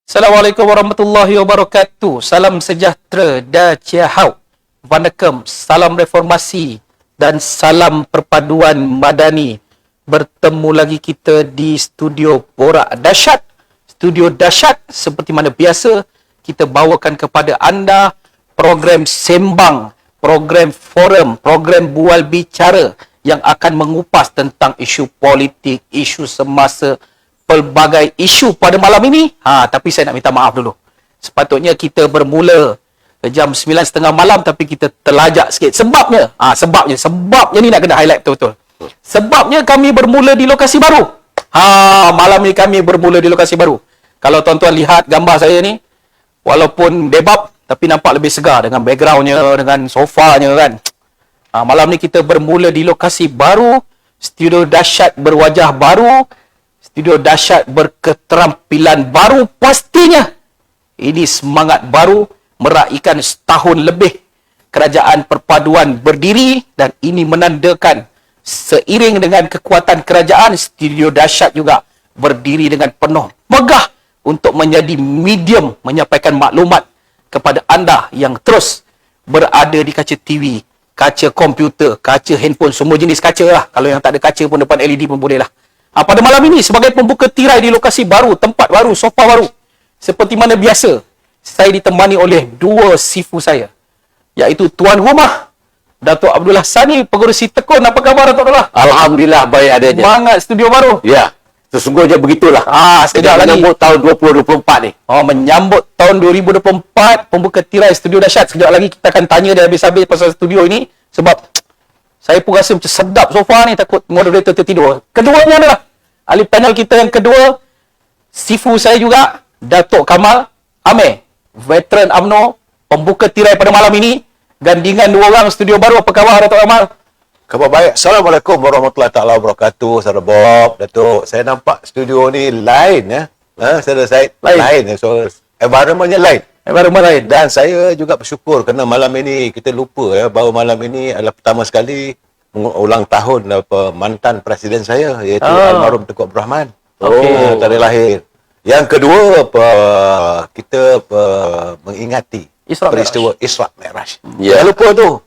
Assalamualaikum warahmatullahi wabarakatuh. Salam sejahtera dan ciahau. Vanakkam, salam reformasi dan salam perpaduan madani. Bertemu lagi kita di studio Borak Dahsyat. Studio Dahsyat seperti mana biasa kita bawakan kepada anda program sembang, program forum, program bual bicara yang akan mengupas tentang isu politik, isu semasa, pelbagai isu pada malam ini. Tapi saya nak minta maaf dulu. Sepatutnya kita bermula jam 9.30 malam tapi kita terlajak sikit. Sebabnya ni nak kena highlight betul-betul. Sebabnya kami bermula di lokasi baru. Malam ni kami bermula di lokasi baru. Kalau tuan-tuan lihat gambar saya ni, walaupun debab tapi nampak lebih segar dengan backgroundnya, dengan sofanya kan. Malam ni kita bermula di lokasi baru, studio dahsyat berwajah baru, studio dahsyat berketerampilan baru pastinya. Ini semangat baru meraihkan setahun lebih kerajaan perpaduan berdiri dan ini menandakan seiring dengan kekuatan kerajaan, studio dahsyat juga berdiri dengan penuh megah untuk menjadi medium menyampaikan maklumat kepada anda yang terus berada di kaca TV, kaca komputer, kaca handphone, semua jenis kaca lah. Kalau yang tak ada kaca pun depan LED pun boleh lah. Pada malam ini sebagai pembuka tirai di lokasi baru, tempat baru, sofa baru, seperti mana biasa, saya ditemani oleh dua sifu saya, iaitu Tuan Rumah Datuk Abdullah Sani, Pengerusi Tekun. Apa khabar Datuk Abdullah? Alhamdulillah baik adanya. Semangat studio baru. Ya, sesungguhnya begitulah. Sekejap lagi menyambut tahun 2024 ni. Menyambut tahun 2024, pembuka tirai studio dahsyat. Sekejap lagi kita akan tanya dia habis-habis pasal studio ini, sebab saya pun rasa macam sedap sofa ni, takut moderator tertidur. Keduanya adalah ahli panel kita yang kedua, sifu saya juga, Datuk Kamal Amir, veteran UMNO, pembuka tirai pada malam ini. Gandingan dua orang studio baru. Apa khabar Datuk Kamal? Khabar baik. Assalamualaikum warahmatullahi taala wabarakatuh. Saudara Bob, Datuk. Saya nampak studio ni lain ya. Saudara saya lain. So environment-nya lain. Environment lain. Dan saya juga bersyukur kerana malam ini kita lupa ya, bahawa malam ini adalah pertama sekali ulang tahun mantan presiden saya, iaitu almarhum Tengku Abdul Rahman. Tarikh lahir. Yang kedua, kita mengingati peristiwa Isra' Mi'raj. Jangan lupa tu.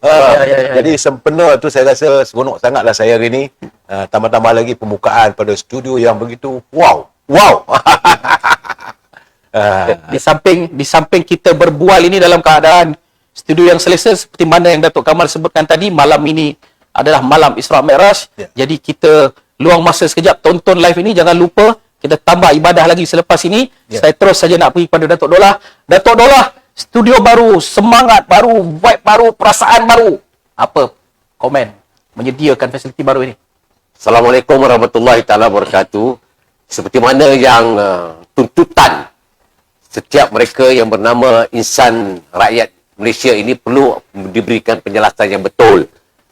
Jadi sempena tu saya rasa seronok sangatlah saya hari ini. Tambah-tambah lagi pembukaan pada studio yang begitu wow. Di samping kita berbual ini dalam keadaan studio yang selesa seperti mana yang Datuk Kamal sebutkan tadi, malam ini adalah malam Isra' Mi'raj. Jadi kita luang masa sekejap tonton live ini. Jangan lupa kita tambah ibadah lagi selepas ini. Saya terus saja nak pergi kepada Datuk Dolah. Datuk Dolah, studio baru, semangat baru, vibe baru, perasaan baru. Apa komen menyediakan fasiliti baru ini? Assalamualaikum warahmatullahi taala wabarakatuh. Seperti mana yang tuntutan setiap mereka yang bernama insan rakyat Malaysia ini perlu diberikan penjelasan yang betul.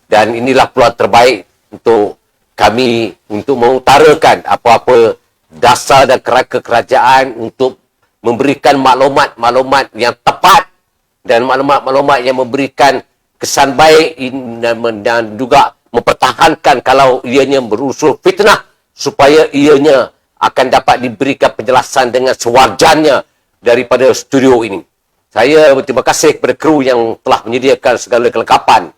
Dan inilah peluang terbaik untuk kami untuk mengutarakan apa-apa dasar dan kerangka kerajaan untuk memberikan maklumat-maklumat yang tepat dan maklumat-maklumat yang memberikan kesan baik dan juga mempertahankan kalau ianya berunsur fitnah, supaya ianya akan dapat diberikan penjelasan dengan sewajarnya daripada studio ini. Saya berterima kasih kepada kru yang telah menyediakan segala kelengkapan.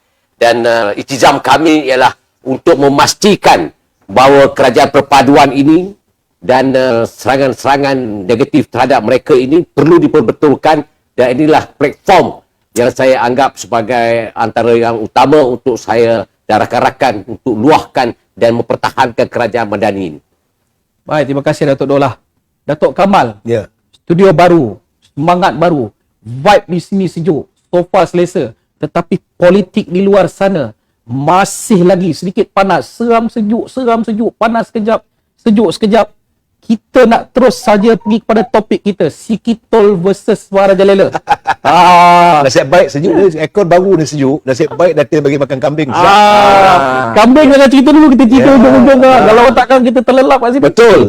Dan iktizam kami ialah untuk memastikan bahawa kerajaan perpaduan ini dan serangan-serangan negatif terhadap mereka ini perlu diperbetulkan. Dan inilah platform yang saya anggap sebagai antara yang utama untuk saya dan rakan-rakan untuk luahkan dan mempertahankan kerajaan madani ini. Baik, terima kasih Datuk Dolah. Datuk Kamal, studio baru, semangat baru, vibe di sini sejuk, sofa selesa. Tetapi politik di luar sana masih lagi sedikit panas. Seram sejuk, panas sekejap, sejuk sekejap. Kita nak terus saja pergi kepada topik kita, Sikitol versus Suarajalela. Nasib baik sejuk ni, ekor baru ni sejuk. Nasib baik Datin bagi makan kambing. Kambing jangan cerita dulu, kita cerita ujung-ujung. Kalau takkan kita terlelap kat sini. Betul.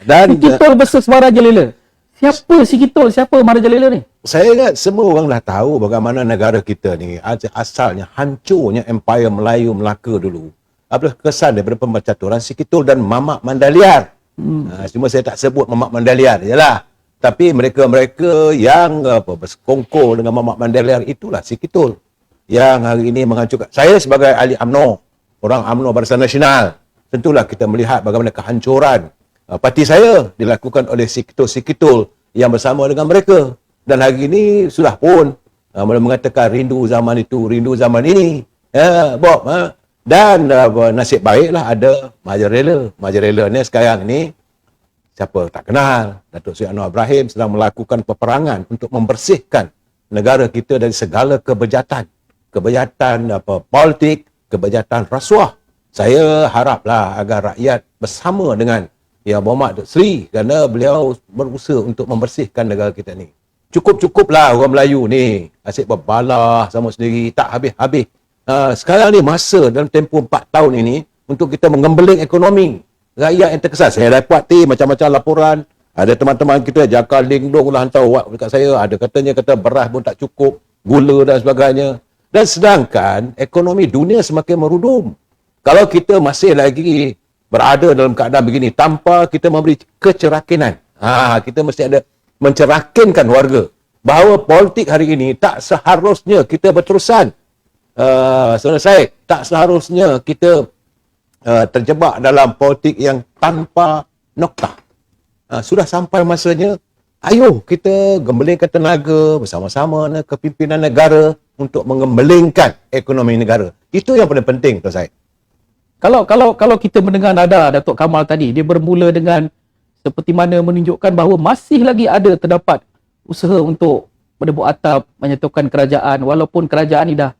Dan Sikitol versus Suarajalela. Siapa si Kitol? Siapa Marajalela ni? Saya ingat semua orang dah tahu bagaimana negara kita ni asalnya hancurnya Empire Melayu Melaka dulu. Adalah kesan daripada pembacaturan si Kitol dan Mamak Mandaliar. Cuma saya tak sebut Mamak Mandaliar jelah. Tapi mereka-mereka yang bersekongkol dengan Mamak Mandaliar itulah si Kitol yang hari ini menghancurkan. Saya sebagai ahli UMNO, orang UMNO Barisan Nasional, tentulah kita melihat bagaimana kehancuran parti saya dilakukan oleh si Kitol yang bersama dengan mereka. Dan hari ini sudah pun mengatakan rindu zaman itu, rindu zaman ini. Bob. Dan nasib baiklah ada Majarela. Majarela ni sekarang ni, siapa tak kenal, Datuk Seri Anwar Ibrahim sedang melakukan peperangan untuk membersihkan negara kita dari segala kebejatan. Kebejatan politik, kebejatan rasuah. Saya haraplah agar rakyat bersama dengan Yang Berhormat Datuk Seri kerana beliau berusaha untuk membersihkan negara kita ni. Cukup-cukuplah orang Melayu ni asyik berbalah sama sendiri, tak habis-habis. Sekarang ni masa dalam tempoh 4 tahun ini untuk kita mengembeling ekonomi rakyat yang terkesan. Saya dapat macam-macam laporan. Ada teman-teman kita Jakar Linglong lah hantar wak dekat saya. Ada kata beras pun tak cukup, gula dan sebagainya. Dan sedangkan ekonomi dunia semakin merudum. Kalau kita masih lagi berada dalam keadaan begini tanpa kita memberi kecerakinan, kita mesti ada mencerakinkan warga bahawa politik hari ini tak seharusnya kita berterusan. Selesai, tak seharusnya kita terjebak dalam politik yang tanpa noktah. Sudah sampai masanya, ayo kita gembelingkan tenaga bersama-sama kepimpinan negara untuk mengembelingkan ekonomi negara. Itu yang paling penting Tuan Syed. Kalau kita mendengar nada Datuk Kamal tadi, dia bermula dengan seperti mana menunjukkan bahawa masih lagi terdapat usaha untuk menebuk atap, menyatukan kerajaan walaupun kerajaan ini dah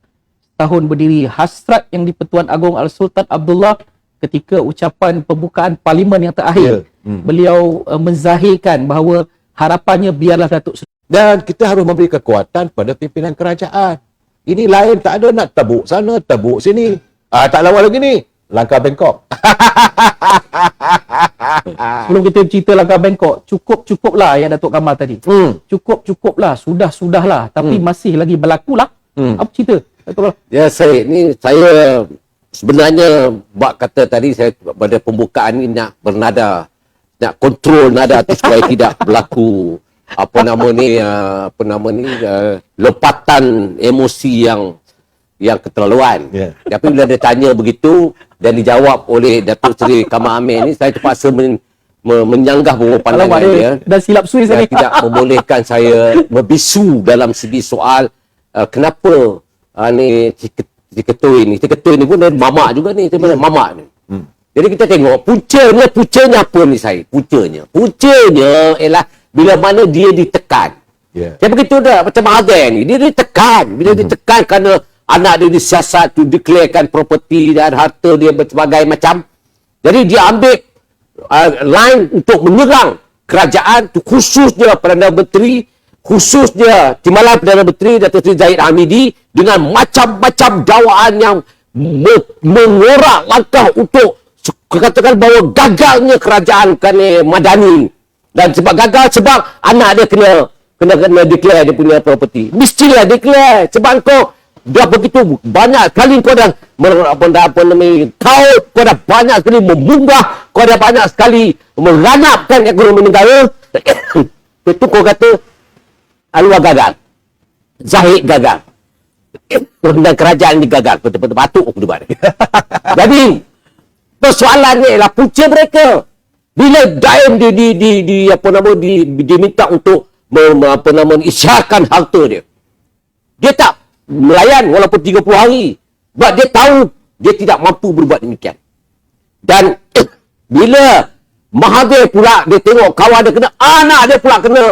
tahun berdiri. Hasrat yang di Pertuan Agong Al-Sultan Abdullah ketika ucapan pembukaan parlimen yang terakhir, beliau menzahirkan bahawa harapannya biarlah Datuk Seri. Dan kita harus memberi kekuatan pada pimpinan kerajaan. Ini lain tak ada nak tabuk sana, tabuk sini. Tak lama lagi ni langkah Bangkok. Sebelum kita cerita langkah Bangkok, cukuplah yang Datuk Kamal tadi. Cukuplah, sudahlah, tapi masih lagi berlaku lah. Apa cerita? Ya, saya sebenarnya bab kata tadi saya pada pembukaan ni nak bernada, nak kontrol nada tu supaya tidak berlaku lompatan emosi yang keterlaluan. Tapi bila dia tanya begitu dan dijawab oleh Datuk Seri Kamal Amir ni, saya terpaksa menyanggah beberapa pandangan dia dan silap sui saya tidak membolehkan saya berbisu dalam segi soal kenapa ni si Ketua ni pun dia mamak juga ni, sebenarnya mamak ni. Jadi kita tengok puncanya apa ni saya? Puncanya ialah bila mana dia ditekan. Dia begitu dah macam Mahathir ni, dia ditekan. Bila ditekan kerana anak dia disiasat tu declarekan properti dan harta dia berbagai macam. Jadi dia ambil line untuk menyerang kerajaan tu, khususnya Perdana Menteri, khususnya Timbalan Perdana Menteri Datuk Seri Zahid Hamidi dengan macam-macam dakwaan yang mengorak langkah untuk katakan bahawa gagalnya kerajaan Madani. Dan sebab gagal sebab anak dia kena declare dia punya properti. Mestilah declare sebab kau dah begitu banyak kali kau dah kau dah banyak sekali memunggah, kau dah banyak sekali meranapkan ekonomi negara. Itu kau kata Anwar gagal, Zahid gagal, dan kerajaan ini gagal. Betul-betul batuk aku debat. Jadi persoalannya ialah punca mereka. Bila Daim diminta untuk isyaratkan harta dia, dia tak melayan walaupun 30 hari. Sebab dia tahu dia tidak mampu berbuat demikian. Dan bila Mahathir pula dia tengok kawan dia kena, anak dia pula kena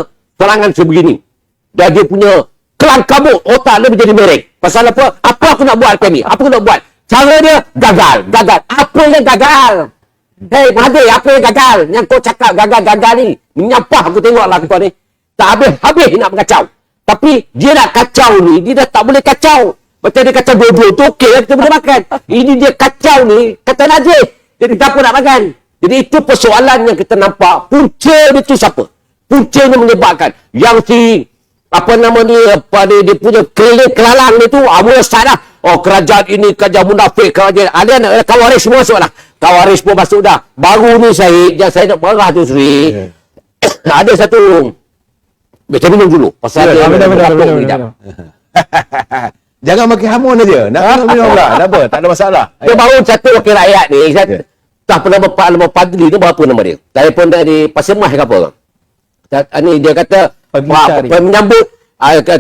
serangan sebegini, dan dia punya kelang kabut, otak dia menjadi mereng. Pasal apa? Apa aku nak buat ni? Apa aku nak buat? Cara dia gagal. Apa yang gagal? Hei Mahathir, apa yang gagal? Yang kau cakap gagal ni, menyampah aku tengoklah kau ni. Tak habis-habis nak mengacau. Tapi dia nak kacau ni, dia dah tak boleh kacau. Macam dia kacau dua-dua tu okey lah, kita boleh makan. Ini dia kacau ni, kata najis. Jadi tak apa nak makan. Jadi itu persoalan yang kita nampak. Punca dia tu siapa? Puncanya menyebabkan yang si dia punya kelalang itu mula start dah. Oh, kerajaan ini kerajaan munafik, kerajaan ada Khawarij semua masuk dah. Khawarij pun masuk dah. Baru ni yang saya nak marah tu Sri. Ada satu baca minum dulu. Pasal dia minum. Jangan makin hamun aja. Nak minum lah. Tak apa, tak ada masalah. Dia baru satu wakil rakyat ni. Tak pernah nama padri ni berapa nama dia? Telefon dari Pasir Mas ke apa? Ni dia kata menyambut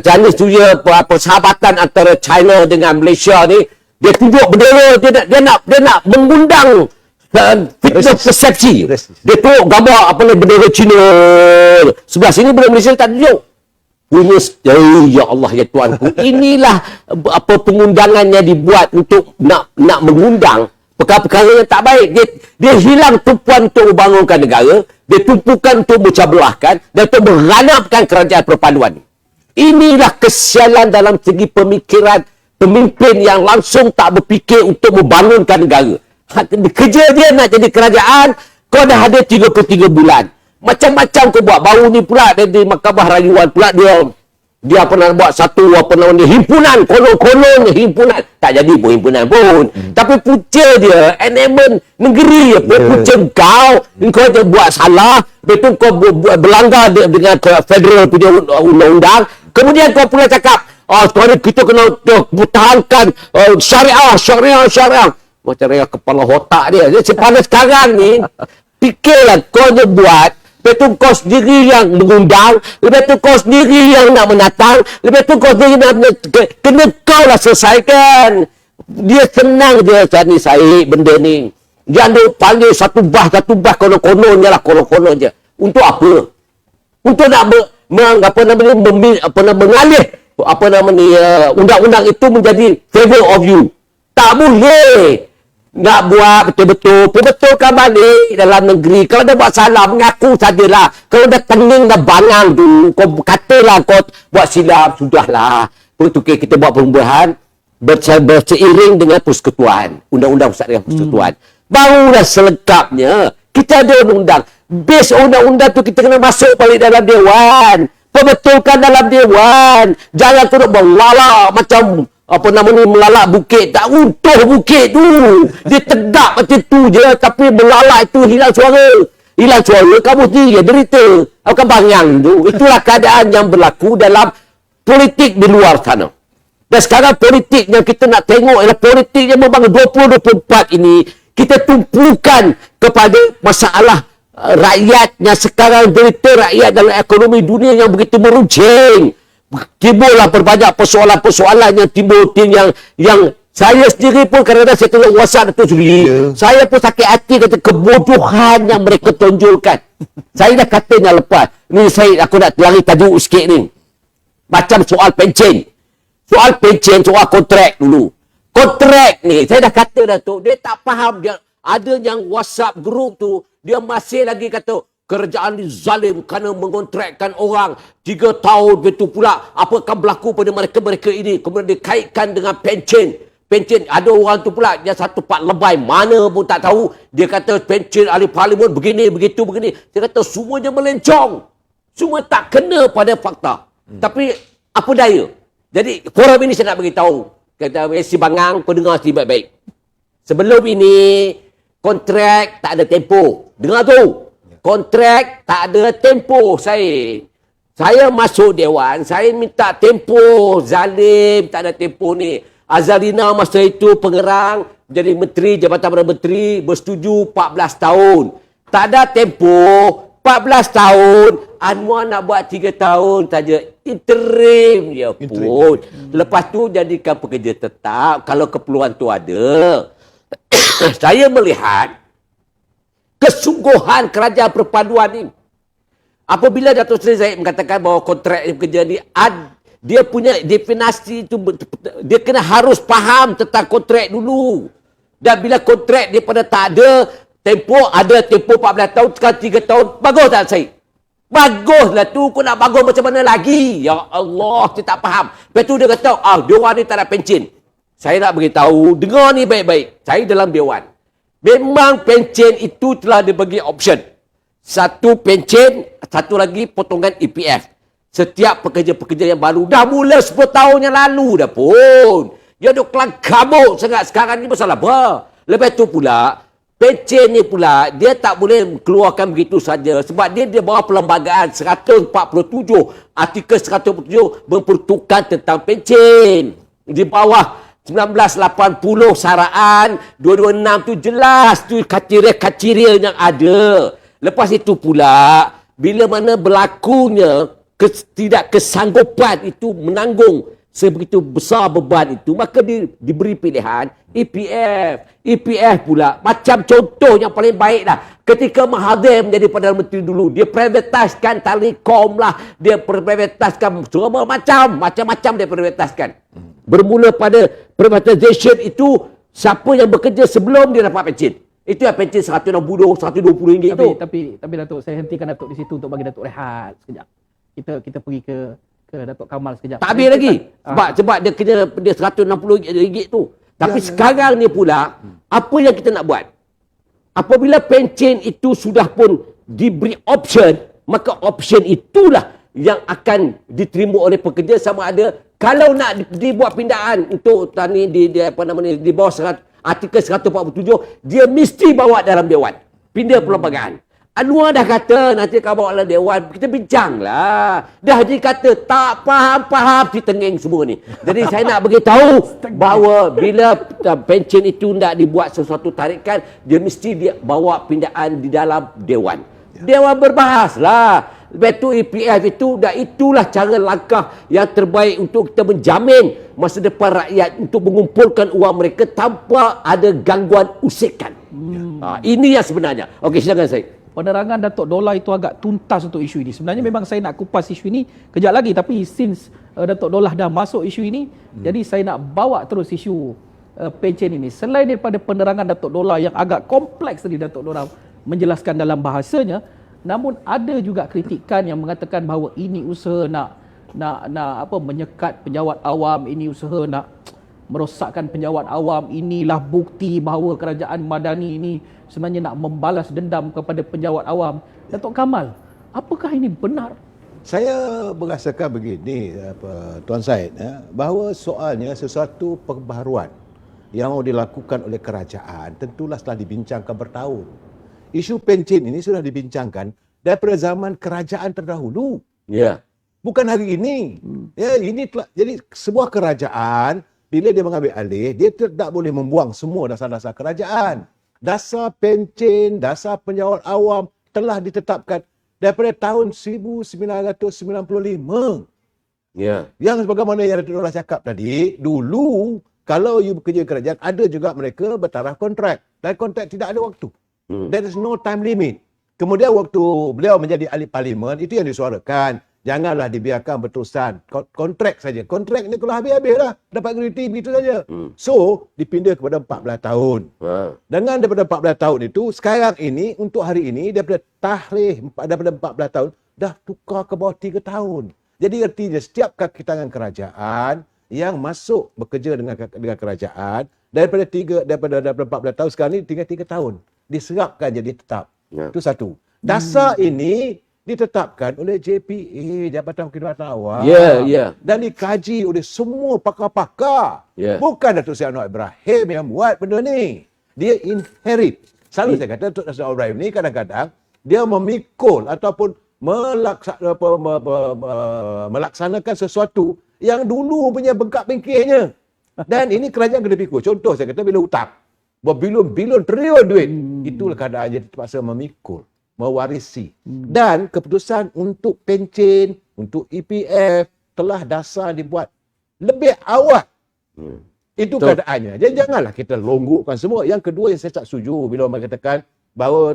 Chinese New Year, persahabatan antara China dengan Malaysia ni, dia tunjuk bendera, dia nak mengundang fitnah persepsi. Dia tunjuk gambar bendera China. Sebelah sini bendera Malaysia tak tunjuk. Punya, ya Allah ya Tuanku, inilah pengundangannya dibuat untuk nak mengundang perkara-perkara yang tak baik. Dia hilang tumpuan untuk membangunkan negara, dia tumpukan untuk memecah belahkan dan untuk meranapkan kerajaan perpaduan. Inilah kesialan dalam segi pemikiran pemimpin yang langsung tak berfikir untuk membangunkan negara. Kerja dia nak jadi kerajaan, kau dah ada 33 bulan. Macam-macam kau buat. Baru ni pula dari Mahkamah Rayuan pula dia pernah buat satu himpunan, konon himpunan. Tak jadi pun himpunan pun. Tapi punca dia, enemen negeri apa, punca kau je buat salah, betul kau berlanggar dengan federal punya undang-undang. Kemudian kau pula cakap, sekarang kita kena pertahankan syariah. Macam raya kepala otak dia. Pada sekarang ni, fikirlah kau je buat, lepas tu kau sendiri yang mengundang, lepas tu kau sendiri yang nak menatang, lepas tu kau sendiri nak kena kau lah selesaikan. Dia senang je cari Syed benda ni. Dia ada panggil satu bah konon-kononnya lah, konon-konon je. Untuk apa? Untuk nak mengalih undang-undang itu menjadi favor of you. Tak boleh. Nak buat betul-betul, perbetulkan balik dalam negeri. Kalau dia buat salah, mengaku sajalah. Kalau dia kening dah bangang tu, kau katalah kau buat silap, sudahlah. Betul kita buat perubahan berseiring dengan persekutuan. Undang-undang pusat dengan persekutuan. Barulah selengkapnya. Kita ada undang-undang. Base undang-undang tu kita kena masuk balik dalam Dewan. Perbetulkan dalam Dewan. Jangan terus melalak macam melalak bukit. Tak utuh bukit tu. Dia tegak macam tu je. Tapi melalak itu hilang suara. Kamu sendiri derita. Akan bangang tu. Itulah keadaan yang berlaku dalam politik di luar sana. Dan sekarang politik yang kita nak tengok ialah politik yang memang 2024 ini. Kita tumpukan kepada masalah rakyat yang sekarang derita, rakyat dalam ekonomi dunia yang begitu meruncing. Timbullah berbanyak persoalan-persoalan yang timbul yang saya sendiri pun kadang-kadang saya tengok WhatsApp itu sendiri. Saya pun sakit hati kata kebodohan yang mereka tonjolkan. Saya dah katanya lepas. Ni aku nak lari tajuk sikit ni. Macam soal pencen. Soal kontrak dulu. Kontrak ni, saya dah kata dah tu, dia tak faham. Dia ada yang WhatsApp group tu, dia masih lagi kata, kerajaan ni zalim kerana mengontrakkan orang 3 tahun. Betul pula apa akan berlaku pada mereka-mereka ini. Kemudian dikaitkan dengan pencen. Ada orang tu pula, dia satu part lebay, mana pun tak tahu. Dia kata pencen ahli parlimen begini, begitu, begini. Dia kata semuanya melencong. Semua tak kena pada fakta. Tapi apa daya? Jadi forum ini saya nak beritahu. Kata si Bangang, pendengar si baik-baik. Sebelum ini, kontrak tak ada tempoh. Dengar tu. Kontrak tak ada tempoh saya masuk Dewan, saya minta tempoh. Zalim, tak ada tempoh ni. Azalina masa itu pengerang, jadi menteri, Jabatan Perdana Menteri, bersetuju 14 tahun. Tak ada tempoh, 14 tahun. Anwar nak buat 3 tahun saja. Interim je pun. Lepas tu jadikan pekerja tetap, kalau keperluan tu ada. Saya melihat kesungguhan kerajaan perpaduan ini. Apabila Datuk Seri Zahid mengatakan bahawa kontrak pekerja ni dia punya definisi itu, dia kena harus faham tentang kontrak dulu. Dan bila kontrak dia pada tak ada tempoh 14 tahun, sekarang 3 tahun, bagus tak Syed? Baguslah tu, kau nak bagus macam mana lagi? Ya Allah, saya tak faham. Lepas tu dia kata, Dewan ni tak ada pencen. Saya nak beritahu, dengar ni baik-baik. Saya dalam Dewan. Memang pencen itu telah dibagi option. Satu pencen, satu lagi potongan EPF. Setiap pekerja-pekerja yang baru dah mula 10 tahun yang lalu dah pun. Dia duk kelang kabut sangat sekarang ni masalah apa? Lepas tu pula, pencen ni pula dia tak boleh keluarkan begitu saja sebab dia bawah perlembagaan 147 artikel 147 mempertukan tentang pencen. Di bawah 1980 saraan 226 tu jelas tu kaciril-kaciril yang ada. Lepas itu pula bila mana berlakunya tidak kesanggupan itu menanggung sebegitu besar beban itu, maka diberi pilihan EPF. EPF pula macam contoh yang paling baik lah. Ketika Mahathir menjadi Perdana Menteri dulu, dia privatiskan Telekom lah, dia privatiskan semua macam-macam dia privatiskan. Bermula pada privatisation itu, siapa yang bekerja sebelum dia dapat pencen. Itu yang pencen 160, 120 ringgit tu. Tapi Datuk, saya hentikan Datuk di situ untuk bagi Datuk rehat sekejap. Kita pergi ke Datuk Kamal sekejap. Tak habis lagi. Sebab dia kena dia 160 ringgit tu. Tapi sekarang ni pula, apa yang kita nak buat? Apabila pencen itu sudah pun diberi option, maka option itulah yang akan diterima oleh pekerja sama ada kalau nak dibuat pindahan untuk tani di bawah artikel 147, dia mesti bawa dalam dewan. Pindah perlembagaan. Anwar dah kata nanti kau bawa dalam dewan, kita bincang lah. Dah dikata tak faham si tengeng semua ni. Jadi saya nak beritahu bahawa bila pencen itu nak dibuat sesuatu tarikan, dia mesti dia bawa pindahan di dalam dewan. Dewan berbahas lah. Lepas tu EPF itu, dan itulah cara langkah yang terbaik untuk kita menjamin masa depan rakyat untuk mengumpulkan wang mereka tanpa ada gangguan usikan. Ini yang sebenarnya. Okey, silakan saya. Penerangan Datuk Dola itu agak tuntas untuk isu ini. Sebenarnya memang saya nak kupas isu ini kejap lagi, tapi since Datuk Dola dah masuk isu ini, jadi saya nak bawa terus isu pencen ini. Selain daripada penerangan Datuk Dola yang agak kompleks tadi Datuk Dola menjelaskan dalam bahasanya, namun ada juga kritikan yang mengatakan bahawa ini usaha nak menyekat penjawat awam, ini usaha nak merosakkan penjawat awam, inilah bukti bahawa kerajaan Madani ini sebenarnya nak membalas dendam kepada penjawat awam. Datuk Kamal, apakah ini benar? Saya merasakan begini, Tuan Syed, bahawa soalnya sesuatu perbaharuan yang mau dilakukan oleh kerajaan tentulah setelah dibincangkan bertahun. Isu pencen ini sudah dibincangkan daripada zaman kerajaan terdahulu. Ya. Bukan hari ini. Ya, ini telah, jadi sebuah kerajaan bila dia mengambil alih, dia tidak boleh membuang semua dasar-dasar kerajaan. Dasar pencen, dasar penjawat awam telah ditetapkan daripada tahun 1995. Ya. Yang sebagaimana yang Datuk Dola cakap tadi, dulu kalau you bekerja kerajaan, ada juga mereka bertaraf kontrak. Dan kontrak tidak ada waktu. There is no time limit. Kemudian waktu beliau menjadi ahli parlimen, itu yang disuarakan. Janganlah dibiarkan berterusan. Kontrak saja. Kontrak ni kalau habis-habis lah. Dapat gratuity begitu saja. So, dipindah kepada 14 tahun. Dengan daripada 14 tahun itu, sekarang ini, untuk hari ini, daripada tahlih, daripada 14 tahun, dah tukar ke bawah 3 tahun. Jadi artinya setiap kaki tangan kerajaan yang masuk bekerja dengan kerajaan, daripada 14 tahun sekarang ni, tinggal 3 tahun. Diserapkan jadi tetap. Itu satu. Dasar ini ditetapkan oleh JPA, Jabatan Perkhidmatan Awam. Dan dikaji oleh semua pakar-pakar. Bukan Datuk Seri Anwar Ibrahim yang buat benda ni. Dia inherit. Selalu saya kata Datuk Seri Anwar Ibrahim ni kadang-kadang dia memikul ataupun melaksanakan sesuatu yang dulu punya bengkak-bengkihnya. Dan ini kerajaan kena pikul. Contoh saya kata bila hutang. Berbilion-bilion trilion duit. Itulah keadaan dia terpaksa memikul, mewarisi. Dan keputusan untuk pencen, untuk EPF telah dasar dibuat lebih awal. Itu keadaannya. Jadi janganlah kita longgokkan semua. Yang kedua yang saya tak setuju bila orang katakan bahawa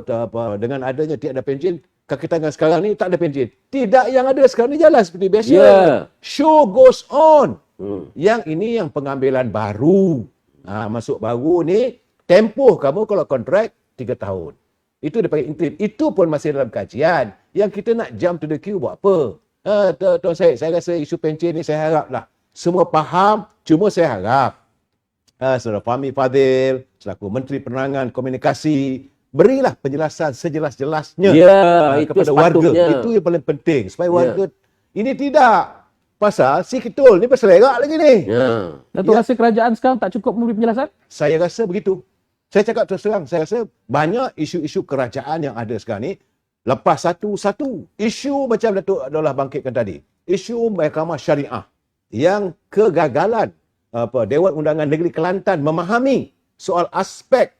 dengan adanya tiada pencen, kaki tangan sekarang ni tak ada pencen. Tidak, yang ada sekarang ni jalan seperti biasa. Show goes on. Yang ini yang pengambilan baru. Masuk baru ni, tempoh kamu kalau kontrak 3 tahun. Itu dipanggil interim. Itu pun masih dalam kajian. Yang kita nak jump to the queue buat apa? Tuan Syed, saya rasa isu pencen ni saya haraplah semua faham. Cuma saya harap Saudara Fahmi Fadzil selaku Menteri Penerangan Komunikasi berilah penjelasan sejelas-jelasnya itu kepada warga. sepatutnya. Itu yang paling penting supaya warga ini tidak pasal si Ketul ni berselerak lagi ni. Datuk rasa kerajaan sekarang tak cukup memberi penjelasan? Saya rasa begitu. Saya cakap terus terang, saya rasa banyak isu-isu kerajaan yang ada sekarang ni lepas satu-satu. Isu macam Datuk Abdullah bangkitkan tadi. Isu Mahkamah Syariah yang kegagalan Dewan Undangan Negeri Kelantan memahami soal aspek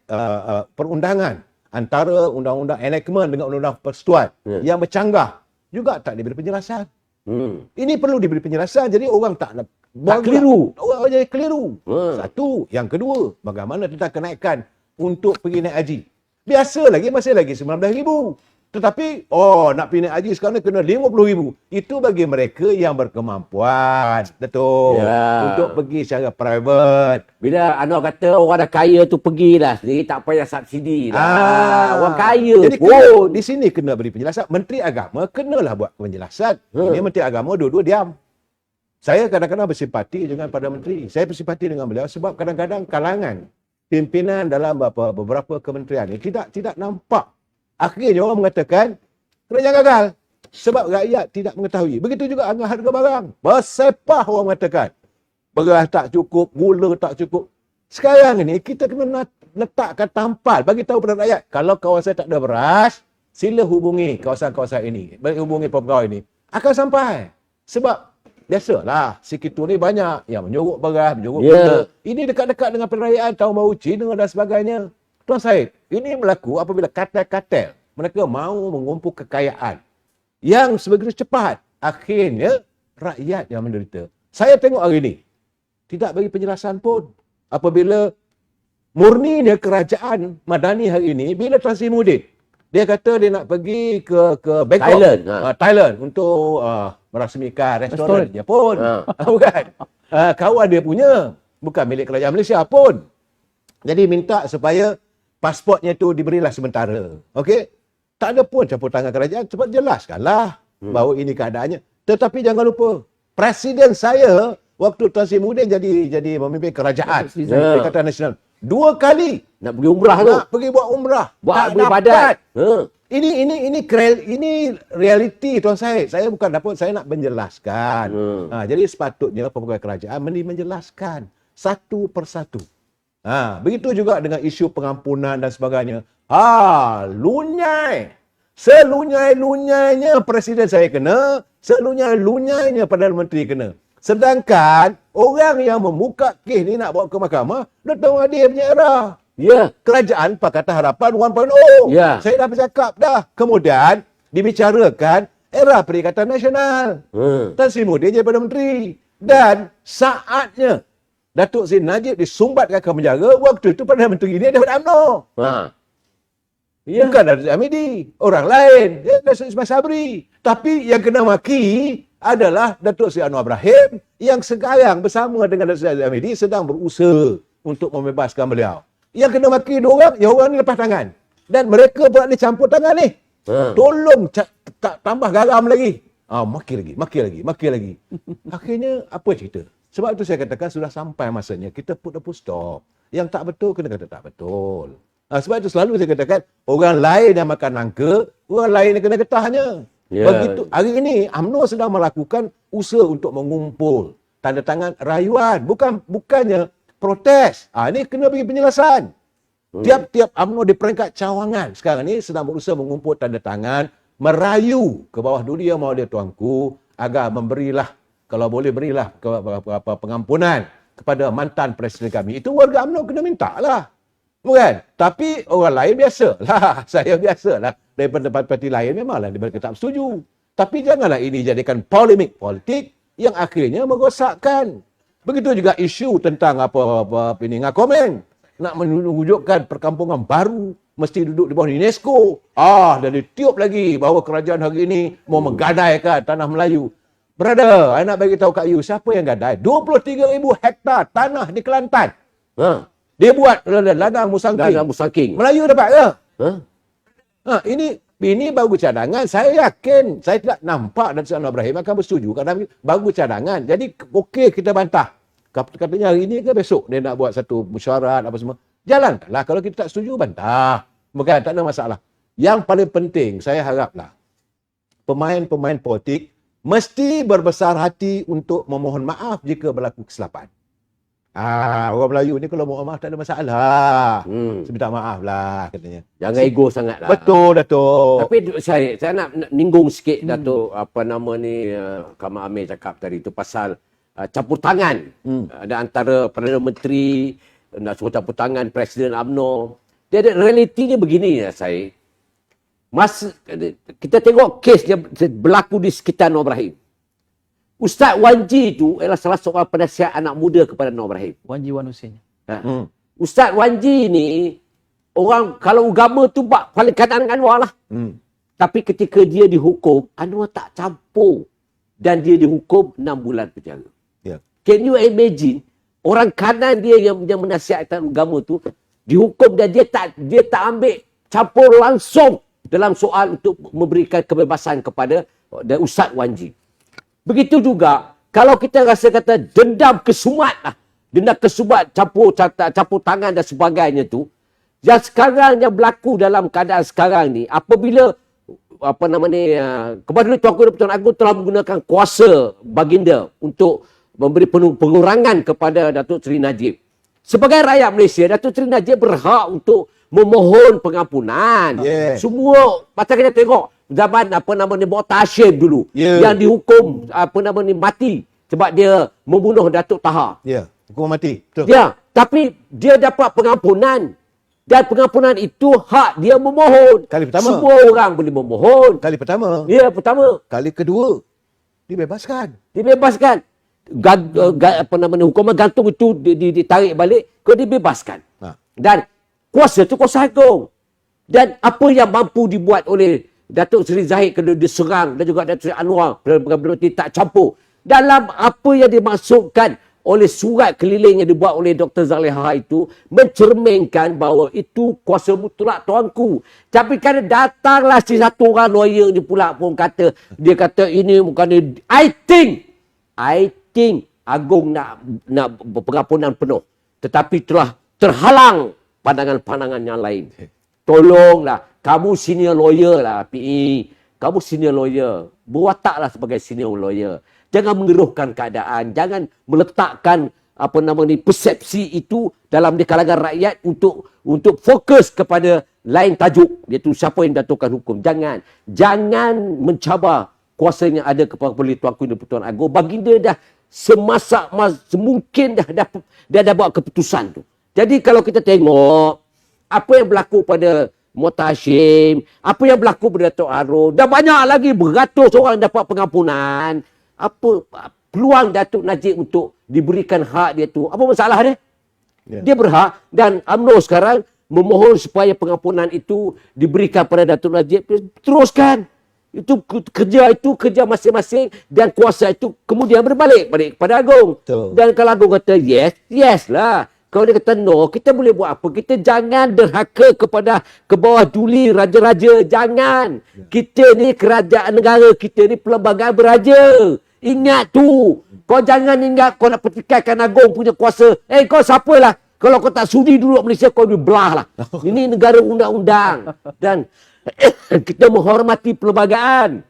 perundangan antara undang-undang enactment dengan undang-undang persekutuan yang bercanggah juga tak diberi penjelasan. Ini perlu diberi penjelasan jadi orang tak keliru. Orang jadi keliru. Satu, yang kedua, bagaimana tentang kenaikan untuk pergi naik haji. Biasa lagi masih lagi 19,000. Tetapi nak pergi naik haji sekarang ni kena 50,000. Itu bagi mereka yang berkemampuan, betul. Untuk pergi secara private. Bila Anwar kata orang dah kaya tu pergilah sendiri, tak payah subsidi lah. Orang kaya Jadi di sini kena beri penjelasan. Menteri Agama kenalah buat penjelasan. Ini Menteri Agama dua-dua diam. Saya kadang-kadang bersimpati dengan pada menteri. Saya bersimpati dengan beliau sebab kadang-kadang kalangan pimpinan dalam beberapa kementerian ini tidak nampak. Akhirnya orang mengatakan kerajaan gagal sebab rakyat tidak mengetahui. Begitu juga dengan harga barang. Bersepah orang mengatakan beras tak cukup, gula tak cukup. Sekarang ini kita kena letakkan tampal bagi tahu pada rakyat. Kalau kawasan tak ada beras, sila hubungi kawasan-kawasan ini. Hubungi pegawai ini. Akan sampai. Sebab biasalah, si Ketul ni banyak yang menyuruh beras, menyuruh gula. Ini dekat-dekat dengan perayaan tahun baru Cina dan sebagainya. Tuan Syed, ini berlaku apabila kartel-kartel mereka mahu mengumpul kekayaan yang sebegitu cepat. Akhirnya, rakyat yang menderita. Saya tengok hari ini, tidak bagi penjelasan pun. Apabila murninya kerajaan Madani hari ini, bila Tan Sri Muhyiddin, dia kata dia nak pergi ke Bangkok, Thailand untuk merasmikan restoran dia pun. Bukan. Kawan dia punya. Bukan milik kerajaan Malaysia pun. Jadi minta supaya pasportnya tu diberilah sementara. Okey? Tak ada pun campur tangan kerajaan. Cepat jelaskanlah bahawa ini keadaannya. Tetapi jangan lupa, Presiden saya waktu Tan Sri Muhyiddin jadi memimpin kerajaan Perikatan Nasional 2 kali nak pergi umrah tu. Nak pergi buat umrah. Buat tak ibadat. Ini realiti Tuan Syed. Saya bukan dapat, saya nak menjelaskan. Jadi sepatutnya pegawai kerajaan menjelaskan satu persatu. Begitu juga dengan isu pengampunan dan sebagainya. Lunyai. Selunyai-lunyainya Presiden saya kena, selunyai-lunyainya Perdana Menteri kena. Sedangkan orang yang membuka kes ni nak bawa ke mahkamah, Dr. Mahathir punya era. Kerajaan Pakatan Harapan 1.0. Saya dah bercakap dah. Kemudian dibicarakan era Perikatan Nasional. Tan Sri Muhyiddin jadi Perdana Menteri. Dan saatnya Datuk Seri Najib disumbatkan ke penjara, waktu itu Perdana Menteri ini David UMNO. Bukan Datuk Seri Hamidi, orang lain, Datuk Seri Ismail Sabri. Tapi yang kena maki adalah Datuk Seri Anwar Ibrahim yang sekarang bersama dengan Datuk Seri Hamidi sedang berusaha untuk membebaskan beliau. Yang kena maki dua orang, yang orang ni lepas tangan. Dan mereka pula ni campur tangan ni. Tolong tambah garam lagi. Maki lagi. Akhirnya apa cerita? Sebab itu saya katakan sudah sampai masanya kita put the full stop. Yang tak betul kena kata tak betul. Sebab itu selalu saya katakan orang lain yang makan nangka, orang lain yang kena getahnya. Begitu hari ini UMNO sedang melakukan usaha untuk mengumpul tanda tangan rayuan, bukannya protes. Ini kena bagi penjelasan. Tiap-tiap UMNO di peringkat cawangan sekarang ni sedang berusaha mengumpul tanda tangan, merayu ke bawah dunia mau dia tuanku agar memberilah, kalau boleh berilah pengampunan kepada mantan presiden kami. Itu warga UMNO kena minta lah. Bukan? Tapi orang lain biasalah. Saya biasalah. Daripada parti lain memanglah mereka tak setuju. Tapi janganlah ini jadikan polemik politik yang akhirnya merosakkan. Begitu juga isu tentang ini Ngakomen. Nak menunjukkan perkampungan baru mesti duduk di bawah UNESCO. Dan ditiup lagi bahawa kerajaan hari ini mau menggadaikan tanah Melayu. Brother, saya nak bagi tahu kat you, siapa yang gadai? 23,000 hektar tanah di Kelantan. Dia buat ladang musangking. Melayu dapat ke? Ini baru cadangan. Saya yakin, saya tidak nampak Datuk Seri Anwar Ibrahim akan bersetuju kerana baru cadangan. Jadi okey kita bantah. Katanya hari ini ke besok dia nak buat satu mesyuarat apa semua. Jalankanlah, kalau kita tak setuju bantah. Bukan, tak ada masalah. Yang paling penting, saya haraplah pemain-pemain politik mesti berbesar hati untuk memohon maaf jika berlaku kesilapan. Orang Melayu ni kalau mohon maaf tak ada masalah. Minta maaf lah katanya. Jangan ego sangat lah. Betul, Datuk. Tapi saya nak ninggung sikit Datuk, apa nama ni, Kamal Amir cakap tadi tu pasal campur tangan. Ada antara Perdana Menteri nak suruh campur tangan Presiden UMNO. Dia ada realitinya begini ya saya. Kita tengok kes yang berlaku di sekitar Anwar Ibrahim. Ustaz Wan Ji itu adalah salah seorang penasihat anak muda kepada Anwar Ibrahim. Wan Ji Wan Hussein. Ustaz Wan Ji ni, orang kalau agama tu paling kanan dengan Anwar lah. Tapi ketika dia dihukum, Anwar tak campur. Dan dia dihukum 6 bulan penjara. Yeah. Can you imagine, orang kanan dia yang menasihatkan agama tu, dihukum dan dia tak ambil campur langsung dalam soal untuk memberikan kebebasan kepada Ustaz Wan Ji. Begitu juga, kalau kita rasa kata dendam kesumat lah. Dendam kesumat, campur tangan dan sebagainya tu. Yang sekarang yang berlaku dalam keadaan sekarang ni, apabila Kepala Tuanku dan Pertuan Agong telah menggunakan kuasa baginda untuk memberi pengurangan kepada Datuk Seri Najib. Sebagai rakyat Malaysia, Datuk Seri Najib berhak untuk memohon pengampunan. Yeah. Semua, macam kita tengok zaman Mu'tasyim Hashim dulu yang dihukum mati sebab dia membunuh Datuk Taha. Ya, hukuman mati. Betul. Ya, tapi dia dapat pengampunan dan pengampunan itu hak dia memohon. Kali pertama. Semua orang boleh memohon. Kali pertama. Ya, pertama. Kali kedua, dibebaskan. Dibebaskan. Hukuman gantung itu ditarik balik, kau dibebaskan. Dan kuasa itu kuasa agung. Dan apa yang mampu dibuat oleh Datuk Seri Zahid kena diserang dan juga Datuk Seri Anwar tak campur dalam apa yang dimaksudkan oleh surat keliling yang dibuat oleh Dr. Zaleha itu, mencerminkan bahawa itu kuasa mutlak tuanku. Tapi kan datanglah si satu orang lawyer ni pula pun kata, dia kata ini bukan, I think Agong nak pengampunan penuh, tetapi telah terhalang pandangan-pandangan yang lain. Tolonglah, kamu senior lawyer lah, PE. Kamu senior lawyer. Berwataklah sebagai senior lawyer. Jangan mengeruhkan keadaan. Jangan meletakkan persepsi itu dalam di kalangan rakyat untuk fokus kepada lain tajuk, iaitu siapa yang datangkan hukum. Jangan mencabar kuasa yang ada kepada Tuanku dan Pertuan Agong. Baginda dah semungkin dah buat keputusan tu. Jadi kalau kita tengok apa yang berlaku pada Mu'tasyim, apa yang berlaku pada Datuk Harun, dah banyak lagi beratus orang dapat pengampunan. Apa peluang Datuk Najib untuk diberikan hak dia tu? Apa masalah dia? Yeah. Dia berhak, dan UMNO sekarang memohon supaya pengampunan itu diberikan pada Datuk Najib. Teruskan. Itu kerja masing-masing, dan kuasa itu kemudian berbalik kepada Agong. Betul. Dan kalau Agong kata yes lah. Kalau dia kata no, kita boleh buat apa? Kita jangan derhaka ke bawah duli raja-raja. Jangan. Kita ni kerajaan negara, kita ni perlembagaan beraja. Ingat tu. Kau jangan ingat kau nak pertikaikan Agong punya kuasa. Kau siapa lah? Kalau kau tak sudi duduk Malaysia, kau dibelah lah. Ini negara undang-undang. Dan kita menghormati perlembagaan.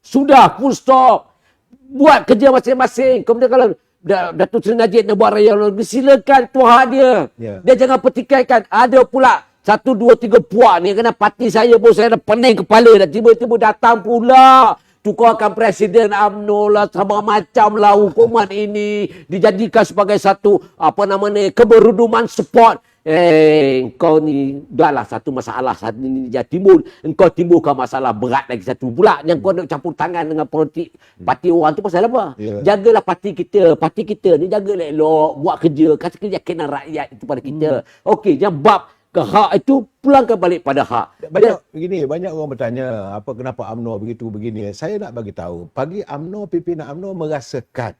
Sudah, full stop. Buat kerja masing-masing. Kemudian kalau Datuk Seri Najib nak buat raya luar negeri, silakan, tu hak dia. Yeah. Dia jangan pertikaikan. Ada pula 1, 2, 3 puak ni, kena parti saya pun saya dah pening kepala dah. Tiba-tiba datang pula tukarkan Presiden UMNO lah, sama macam lah hukuman ini dijadikan sebagai satu keberuduman sport. Engkau ni dah lah satu masalah saat ini dia timbul. Engkau timbulkan masalah berat lagi satu pula. Yang kau nak campur tangan dengan politik parti orang tu pasal apa? Yeah. Jagalah parti kita ni, jagalah elok, buat kerja, kasih keyakinan rakyat itu pada kita. Okey, yang bab ke hak itu pulangkan balik pada hak. Banyak orang bertanya kenapa UMNO begini. Saya nak bagi tahu, bagi UMNO, pimpinan UMNO merasakan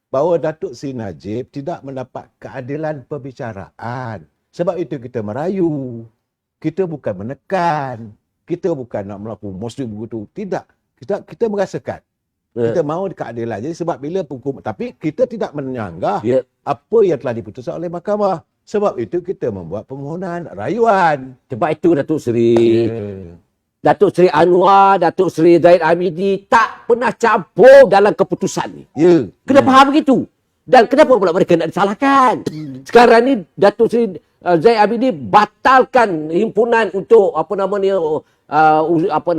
bahawa Datuk Seri Najib tidak mendapat keadilan perbicaraan. Sebab itu kita merayu. Kita bukan menekan. Kita bukan nak melakukan Muslim begitu. Tidak. Kita merasakan. Kita mahu keadilan. Jadi sebab bila hukum, tapi kita tidak menyanggah apa yang telah diputuskan oleh mahkamah. Sebab itu kita membuat permohonan rayuan. Sebab itu Datuk Seri Anwar, Datuk Seri Zahid Hamidi tak pernah campur dalam keputusan ni. Ya. Kena faham begitu. Dan kenapa pula mereka nak disalahkan? Sekarang ni Datuk Seri Zahid Hamidi batalkan himpunan untuk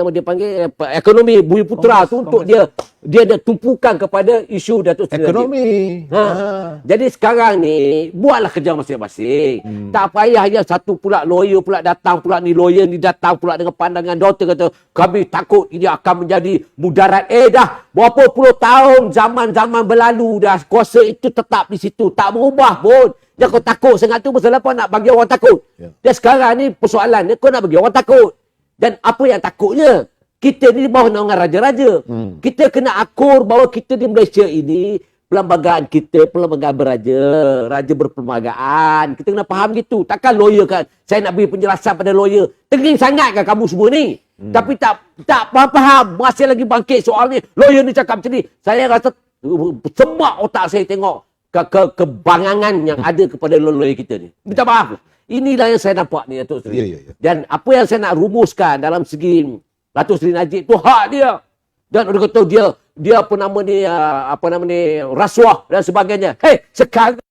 dia panggil ekonomi Bumi Putra tu untuk dia ada tumpukan kepada isu Datuk Seri Ekonomi. Jadi sekarang ni buatlah kerja masing-masing. Tak payah yang satu pula lawyer pula datang pula ni lawyer ni datang pula dengan pandangan doktor kata kami takut ini akan menjadi mudarat. Dah berapa puluh tahun zaman-zaman berlalu dah kuasa itu tetap di situ tak berubah pun. Yang kau takut sangat tu pasal apa nak bagi orang takut. Dan sekarang ni persoalan ni kau nak bagi orang takut. Dan apa yang takutnya? Kita ni di bawah naungan raja-raja. Kita kena akur bahawa kita di Malaysia ini perlembagaan kita, perlembagaan beraja, raja berperlembagaan. Kita kena faham gitu. Takkan lawyer kan, saya nak beri penjelasan pada lawyer. Tenging sangat kan kamu semua ni? Tapi tak faham. Masih lagi bangkit soal ni. Lawyer ni cakap macam ni. Saya rasa semak otak saya tengok kebangangan yang ada kepada lawyer kita ni. Minta maaf. Inilah yang saya nampak ni Datuk Seri. Ya. Dan apa yang saya nak rumuskan dalam segi Datuk Seri Najib tu hak dia. Dan dia kata dia apa nama ni rasuah dan sebagainya. Hei, sekarang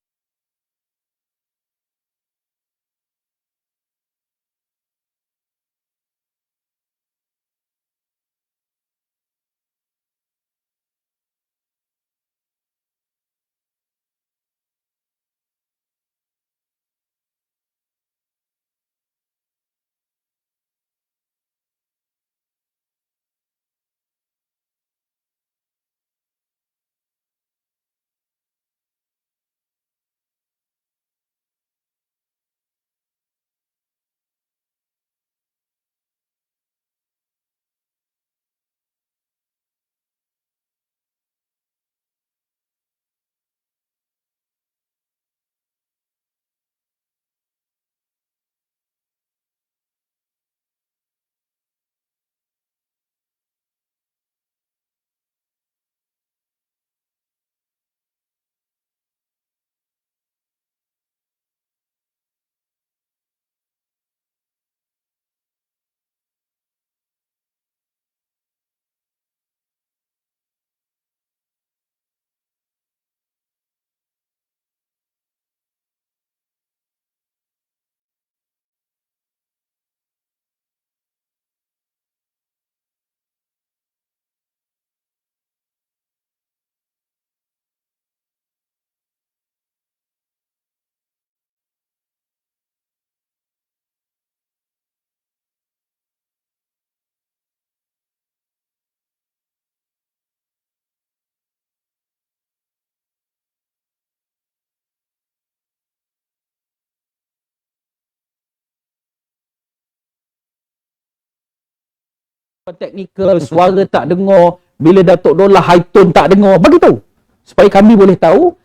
teknikal, suara tak dengar, bila Datuk Dollah high tone tak dengar, bagi tahu supaya kami boleh tahu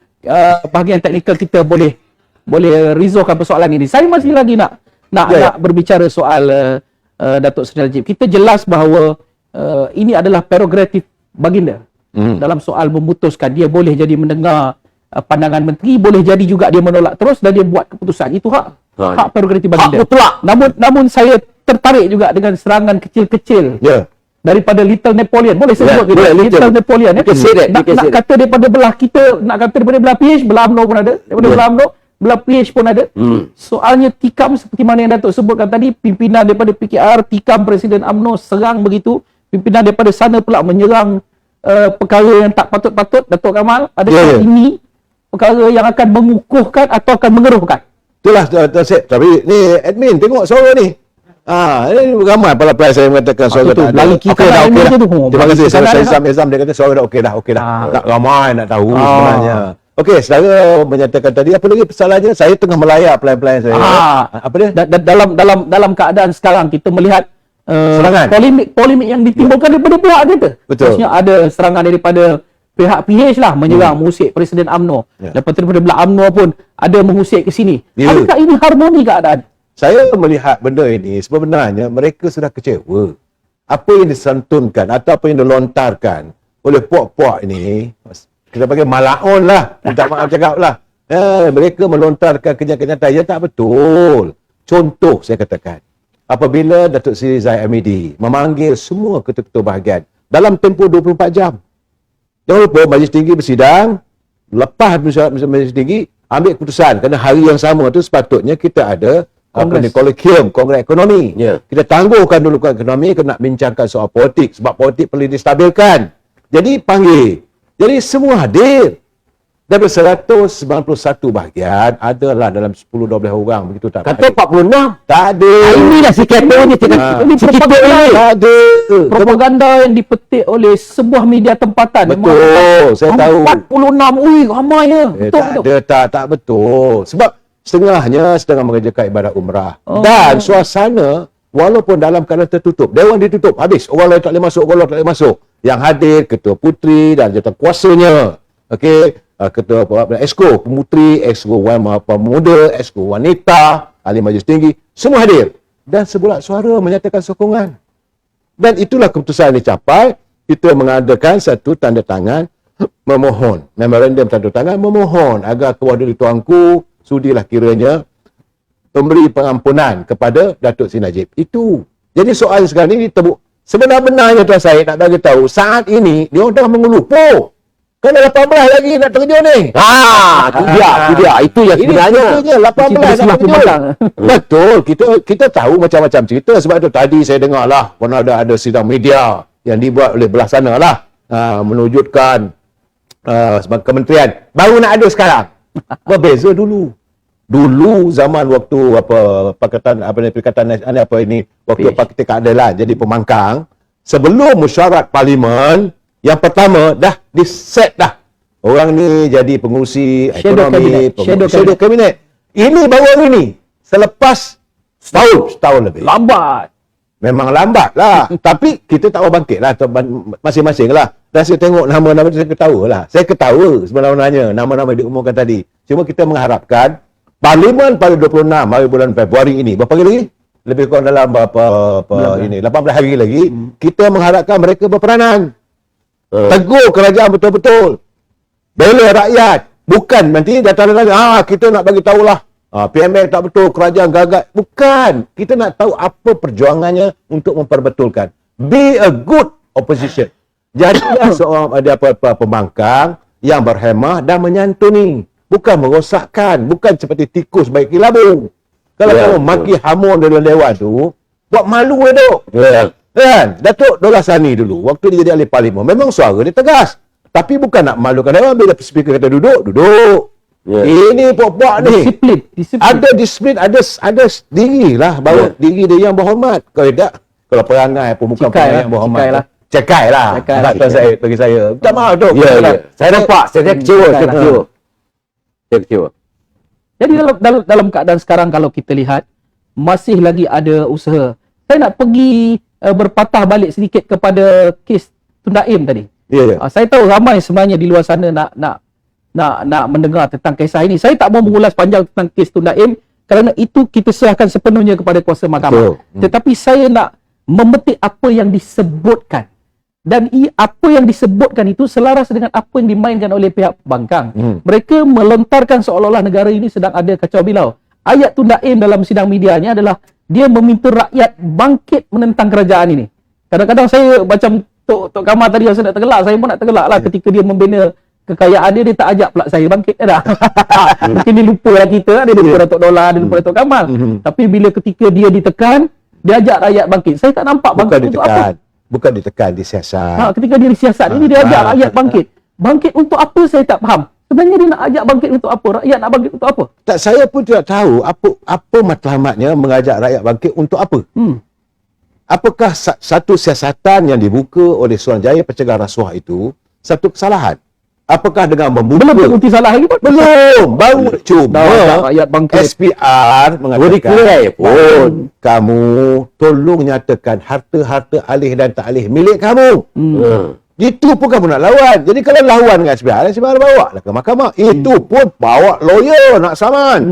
bahagian teknikal kita boleh resolvekan persoalan ini. Saya masih lagi nak berbicara soal Datuk Seri Najib. Kita jelas bahawa ini adalah prerogatif baginda dalam soal memutuskan. Dia boleh jadi mendengar pandangan menteri, boleh jadi juga dia menolak terus dan dia buat keputusan. Itu hak prerogatif baginda. Namun saya tertarik juga dengan serangan kecil-kecil daripada Little Napoleon. Boleh sebut Little Napoleon. Nak kata daripada belah kita, nak kata daripada belah PH, belah UMNO pun ada. Daripada belah UMNO, belah PH pun ada. Soalnya TIKAM seperti mana yang Datuk sebutkan tadi, pimpinan daripada PKR, TIKAM Presiden UMNO serang begitu. Pimpinan daripada sana pula menyerang perkara yang tak patut-patut. Datuk Kamal, adakah ini perkara yang akan mengukuhkan atau akan mengeruhkan? Itulah tapi ni admin tengok suara ni. Ini ramai pala saya mengatakan suara tak ada. Lagi kita dah okey dah. Terima kasih saya Izam dia kata suara dah okey dah. Tak ramai nak tahu sebenarnya. Okey, saudara menyatakan tadi apa lagi persoalannya? Saya tengah melayak pelayan-pelayan saya. Apa dia? Dalam keadaan sekarang kita melihat serangan polemik yang ditimbulkan daripada pihak kita. Maksudnya ada serangan daripada pihak PH lah menyerang mengusik Presiden UMNO. Lepas tu daripada belah UMNO pun ada mengusik ke sini. Adakah ini harmoni keadaan? Saya melihat benda ini sebenarnya mereka sudah kecewa. Apa yang disantunkan atau apa yang dilontarkan oleh puak-puak ini, kita panggil malaun lah. Minta maaf cakap lah. Mereka melontarkan kenyataan yang tak betul. Contoh saya katakan, apabila Datuk Seri Zahid Hamidi memanggil semua ketua-ketua bahagian dalam tempoh 24 jam. Jangan lupa Majlis Tinggi bersidang, lepas Majlis Tinggi ambil keputusan, kerana hari yang sama tu sepatutnya kita ada Kolegium Kongres Ekonomi. Kita tangguhkan dulu ekonomi, kena bincangkan soal politik, sebab politik perlu distabilkan. Jadi panggil. Jadi semua hadir. Daripada 191 bahagian, adalah dalam 10-12 orang, begitu tak? Kata 46. Tak ada. Inilah si kata ni. Ini propaganda, Tak ada. propaganda yang dipetik oleh sebuah media tempatan. Betul, saya tahu. 46, ui, ramainya. Betul, Tak betul. ada, tak betul. Sebab setengahnya sedang mengerjakan ibadat umrah. Dan suasana, walaupun dalam keadaan tertutup, dewan ditutup, habis. Orang lain tak boleh masuk, orang lain tak boleh masuk. Yang hadir, ketua puteri dan jawatan kuasanya. Okey. Ketua Exco Pemuteri, Exco Pemuda, Exco Wanita, Ahli Majlis Tinggi, semua hadir. Dan sebulat suara menyatakan sokongan. Dan itulah keputusan yang dicapai. Kita mengadakan satu tanda tangan memohon. Memorandum tanda tangan memohon agar kewadili tuanku sudilah kiranya memberi pengampunan kepada Datuk Seri Najib. Itu. Jadi soal sekarang ini terbuk. Sebenar-benarnya Tuan Syed nak bagi tahu, saat ini dia orang tengah mengeluh. Kan ada 18 lagi nak terjun ni. Itu dia. Itu yang sebenarnya. Ini 18 nak terjun. Betul. Kita tahu macam-macam cerita. Sebab tu tadi saya dengar lah, pernah ada sidang media yang dibuat oleh belah sana lah. Menunjukkan sebagai kementerian. Baru nak ada sekarang. Berbeza dulu. Dulu zaman waktu Pakatan waktu Pakatan Keadilan jadi pemangkang, sebelum mesyuarat parlimen, yang pertama dah diset dah. Orang ni jadi pengurusi ekonomi, shadow cabinet. Ini baru hari ni. Selepas setahun lebih. Lambat. Memang lambat lah. Tapi kita tak mau bangkit lah. Masing-masing lah. Dan saya tengok nama-nama tu, saya ketawa lah. Saya ketawa sebenarnya nama-nama diumumkan tadi. Cuma kita mengharapkan parlimen pada 26 hari bulan Februari ini. Berapa hari lagi? Lebih kurang dalam ini 18 hari lagi. Kita mengharapkan mereka berperanan. Tegur kerajaan betul-betul. Bela rakyat. Bukan nanti datang-datang, kita nak bagi tahulah. PML tak betul, kerajaan gagal. Bukan. Kita nak tahu apa perjuangannya untuk memperbetulkan. Be a good opposition. Jadilah seorang pembangkang yang berhemah dan menyantuni. Bukan merosakkan. Bukan seperti tikus baik kilabu. Kalau kamu maki hamun dalam dewan tu, buat malu duk. Kan? Datuk Dollah Sani dulu, waktu dia jadi ahli parlimen, memang suara dia tegas. Tapi bukan nak malukan dewan, bila speaker kata duduk. Ini puak-puak ni. Disiplin. Ada disiplin, ada diri lah. Bahawa diri dia yang berhormat. Kalau tidak, kalau perangai pemuka perangai yang berhormat. Cekai lah. Tak tahu saya, bagi saya. Tak maaf tu. Saya nampak, saya kecewa. Saya kecewa. Jadi dalam keadaan sekarang, kalau kita lihat, masih lagi ada usaha. Saya nak pergi berpatah balik sedikit kepada kes Tun Daim tadi. Saya tahu ramai sebenarnya di luar sana nak mendengar tentang kisah ini. Saya tak mau mengulas panjang tentang kes Tun Daim kerana itu kita serahkan sepenuhnya kepada kuasa mahkamah. Tetapi saya nak memetik apa yang disebutkan. Dan apa yang disebutkan itu selaras dengan apa yang dimainkan oleh pihak pembangkang. Mereka melontarkan seolah-olah negara ini sedang ada kacau bilau. Ayat Tun Daim dalam sidang medianya adalah dia meminta rakyat bangkit menentang kerajaan ini. Kadang-kadang saya macam Tok Kamal tadi rasa nak tergelak, saya pun nak tergelak lah ketika dia membina kekayaan dia tak ajak pula saya bangkit dah. Mungkin dia lupa lah kita, dia lupa Datuk Dollah, dia lupa Datuk Kamal. Tapi bila ketika dia ditekan, dia ajak rakyat bangkit. Saya tak nampak bangkit untuk apa. Bukan ditekan, disiasat. Ketika dia disiasat ini, dia ajak rakyat bangkit. Bangkit untuk apa saya tak faham. Sebenarnya dia nak ajak bangkit untuk apa? Rakyat nak bangkit untuk apa? Tak, saya pun tidak tahu apa matlamatnya mengajak rakyat bangkit untuk apa. Apakah satu siasatan yang dibuka oleh Suruhanjaya Pencegahan Rasuah itu satu kesalahan? Apakah dengan membuka? Belum terbukti salah lagi pun. Belum. Baru cuma rakyat bangkit. SPR mengatakan kamu tolong nyatakan harta-harta alih dan tak alih milik kamu. Itu pun kamu nak lawan. Jadi kalau lawan dengan SPR bawa lah ke mahkamah. Itu pun bawa lawyer nak saman.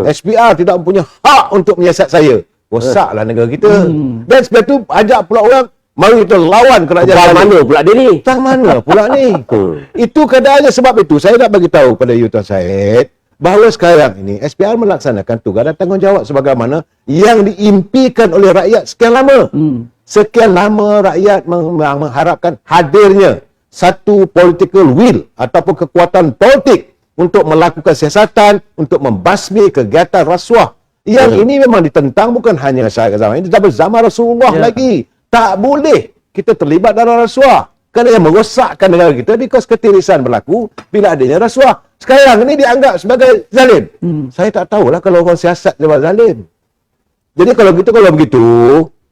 SPR tidak mempunyai hak untuk menyiasat saya. Rosaklah negara kita. Dan sebab tu ajak pula orang, mari kita lawan kerajaan. Tang mana pula dia ni? Tang mana pula ni? Itu keadaannya. Sebab itu saya nak bagi tahu kepada you Tuan Syed, bahawa sekarang ini SPR melaksanakan tugas dan tanggungjawab sebagaimana yang diimpikan oleh rakyat sekian lama. Sekian lama rakyat mengharapkan hadirnya satu political will ataupun kekuatan politik untuk melakukan siasatan, untuk membasmi kegiatan rasuah. Yang ini memang ditentang bukan hanya zaman ini, tetapi zaman Rasulullah lagi. Tak boleh kita terlibat dalam rasuah. Kerana yang merosakkan negara kita because ketirisan berlaku bila adanya rasuah. Sekarang ini dianggap sebagai zalim. Saya tak tahulah kalau orang siasat sebab zalim. Jadi kalau begitu,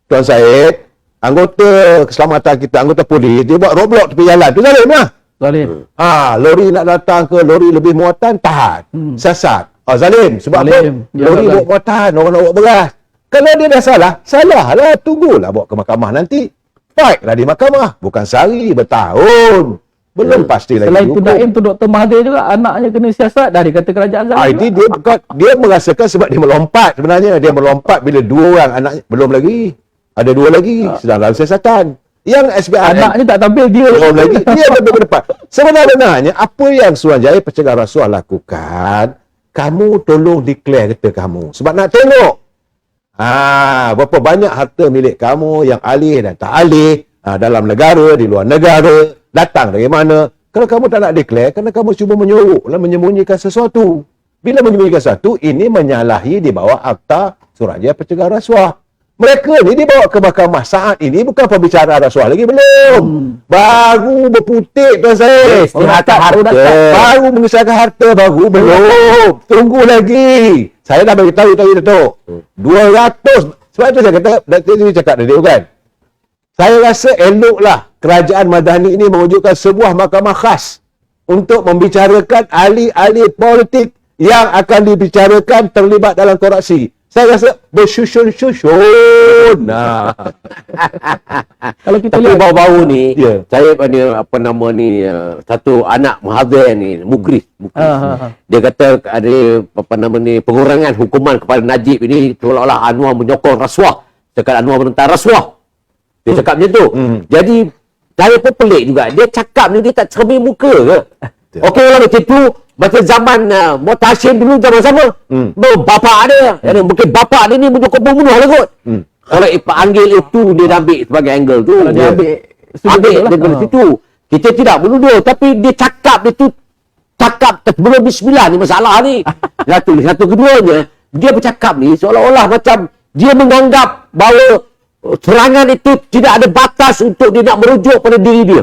Tuan Syed, anggota keselamatan kita, anggota polis, dia buat roadblock tepi jalan, tu zalim lah. Zalim. Lori nak datang ke lori lebih muatan, tahan. Siasat. Zalim. Sebab Zalim. apa? Lori bawa muatan, orang nak bawa beras. Kalau dia dah salah lah. Tunggulah bawa ke mahkamah nanti. Fight lah di mahkamah. Bukan sehari, bertahun. Belum pasti lagi. Selain tu Naim tu Dr. Mahathir juga, anaknya kena siasat, dah dikata kerajaan zalim. Ini dia bukan, dia merasakan sebab dia melompat sebenarnya. Dia melompat bila 2 orang anaknya. Belum lagi. Ada 2 lagi. Sedang dalam siasatan. Yang SBRN. Anaknya tak tampil, dia belum lagi. Dia tampil ke depan. Sebenarnya, apa yang Suruhanjaya Pencegahan Rasuah lakukan, kamu tolong declare kata kamu. Sebab nak tengok. Berapa banyak harta milik kamu yang alih dan tak alih. Dalam negara, di luar negara. Datang dari mana. Kalau kamu tak nak declare, kerana kamu cuba menyembunyikan sesuatu. Bila menyembunyikan sesuatu, ini menyalahi di bawah Akta Suruhanjaya Pencegahan Rasuah. Mereka ni dibawa ke mahkamah saat ini bukan pembicaraan rasuah lagi, belum. Baru berputik Tuan saya. Istirahat harta. Baru mengesahkan harta, baru belum. Tunggu lagi. Saya dah beritahu tadi Datuk. 200. Sebab itu saya kata, dia cakap tadi kan. Saya rasa eloklah kerajaan Madani ini mewujudkan sebuah mahkamah khas untuk membicarakan ahli-ahli politik yang akan dibicarakan terlibat dalam korupsi. Saya rasa bersusun-susun. Kalau kita Tapi lihat baru-baru ni, Ya. saya satu anak Mahathir ni, Mukris. Dia kata ada pengurangan hukuman kepada Najib ini seolah-olah Anwar menyokong rasuah. Cakap Anwar menentang rasuah. Dia cakap macam tu. Jadi saya pun pelik juga. Dia cakap ni dia tak cermin muka ke? Okey lah macam tu. Macam zaman Mohtar Hashim dulu sama-sama. Bapa dia. Mungkin bapa dia ni menyokong pembunuh lah kot. Kalau panggil itu dia dah ambil sebagai angle tu. Kalau dia ambil daripada situ. Kita tidak menuduh. Tapi dia cakap dia tu cakap sebelum bismillah ni masalah ni. Satu keduanya. Dia bercakap ni seolah-olah macam dia menganggap bahawa serangan itu tidak ada batas untuk dia nak merujuk pada diri dia.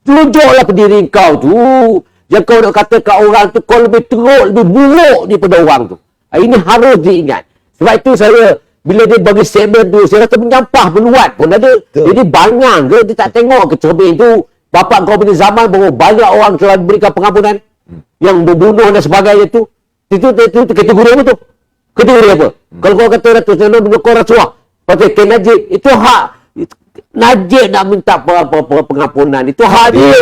Rujuklah pada diri kau tu. Yang kau nak kata kat orang tu kau lebih teruk, lebih buruk daripada orang tu. Ini harus diingat. Sebab itu saya, bila dia bagi statement tu, saya rasa menyampah meluat pun ada. Jadi bangang ke dia tak tengok ke cermin tu. Bapak kau punya zaman bahawa banyak orang telah diberikan pengampunan. Yang berbunuh dan sebagainya tu. Itu kategori apa tu? Kategori apa? Kalau kau kata Datuk Seri menyokong rasuah. Pasal Ken Najib, itu hak Najib nak minta pengampunan. Itu hak dia.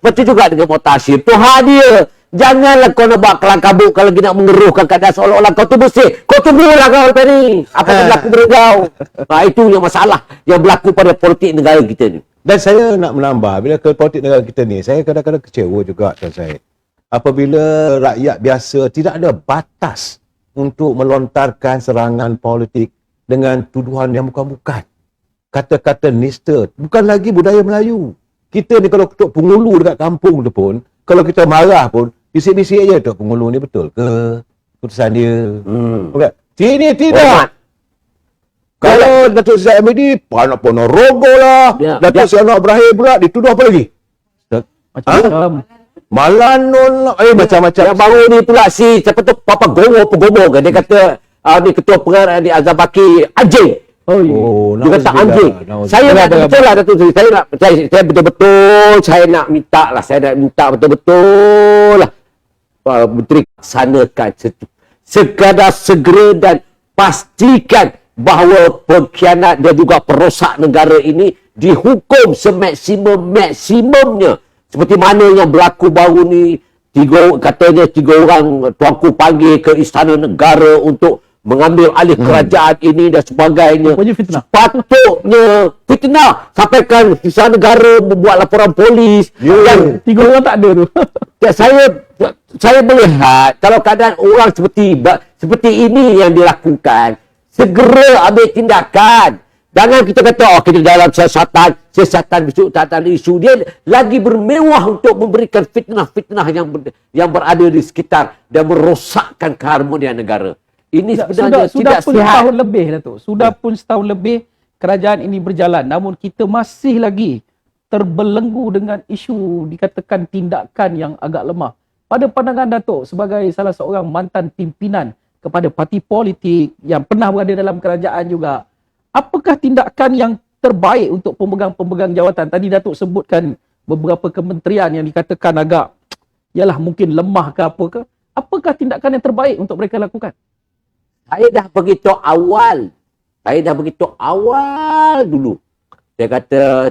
Betul juga dengan Mohtar Hashim. Itu hak dia. Janganlah kau nak buat kelang kabut kalau nak mengeruhkan keadaan seolah-olah kau tu bersih. Kau tu berulah kau ni. Apa yang berlaku pada kau? Itu yang masalah yang berlaku pada politik negara kita ni. Dan saya nak menambah, bila ke politik negara kita ni, saya kadang-kadang kecewa juga Tuan Syed. Apabila rakyat biasa tidak ada batas untuk melontarkan serangan politik dengan tuduhan yang bukan-bukan. Kata-kata nista. Bukan lagi budaya Melayu. Kita ni kalau Tok Pengulu dekat kampung tu pun, kalau kita marah pun, bisik-bisik aja, Tok Pengulu ni betul ke? Keputusan dia. Okay. Sini tidak. Kalau Datuk Seri Ahmadi, Panak Ponorogo lah. Datuk Seri Anwar Ibrahim pula, dituduh apa lagi? macam-macam. Malanon lah. Macam-macam. Yang baru ni pula si siapa tu Papa Gomo kan dia kata ni ketua pengarah di Azhar Baki anjing. Dia kata anjing. Saya nak betul lah Datuk Seri. Saya betul-betul saya nak minta lah. Saya nak minta betul-betul lah. Menteri laksanakan sekadar segera dan pastikan bahawa pengkhianat dan juga perosak negara ini dihukum semaksimum-maksimumnya. Seperti mana yang berlaku baru ni, katanya tiga orang tuanku panggil ke Istana Negara untuk mengambil alih kerajaan ini dan sebagainya. Fitnah. Sepatutnya fitnah. Sampaikan Istana Negara membuat laporan polis. Yang 3 orang tak ada tu. Saya saya melihat kalau keadaan orang seperti ini yang dilakukan, segera ambil tindakan. Jangan kita kata, oh kita dalam siasatan besok tak ada isu. Dia lagi bermewah untuk memberikan fitnah-fitnah yang berada di sekitar dan merosakkan keharmonian negara. Ini sebenarnya tidak pun sihat. setahun lebih, Datuk. Sudah pun setahun lebih kerajaan ini berjalan. Namun kita masih lagi terbelenggu dengan isu dikatakan tindakan yang agak lemah. Pada pandangan Datuk sebagai salah seorang mantan pimpinan kepada parti politik yang pernah berada dalam kerajaan juga, apakah tindakan yang terbaik untuk pemegang-pemegang jawatan? Tadi Datuk sebutkan beberapa kementerian yang dikatakan agak yalah mungkin lemah ke apa ke. Apakah tindakan yang terbaik untuk mereka lakukan? Saya dah beritahu awal dulu. Saya kata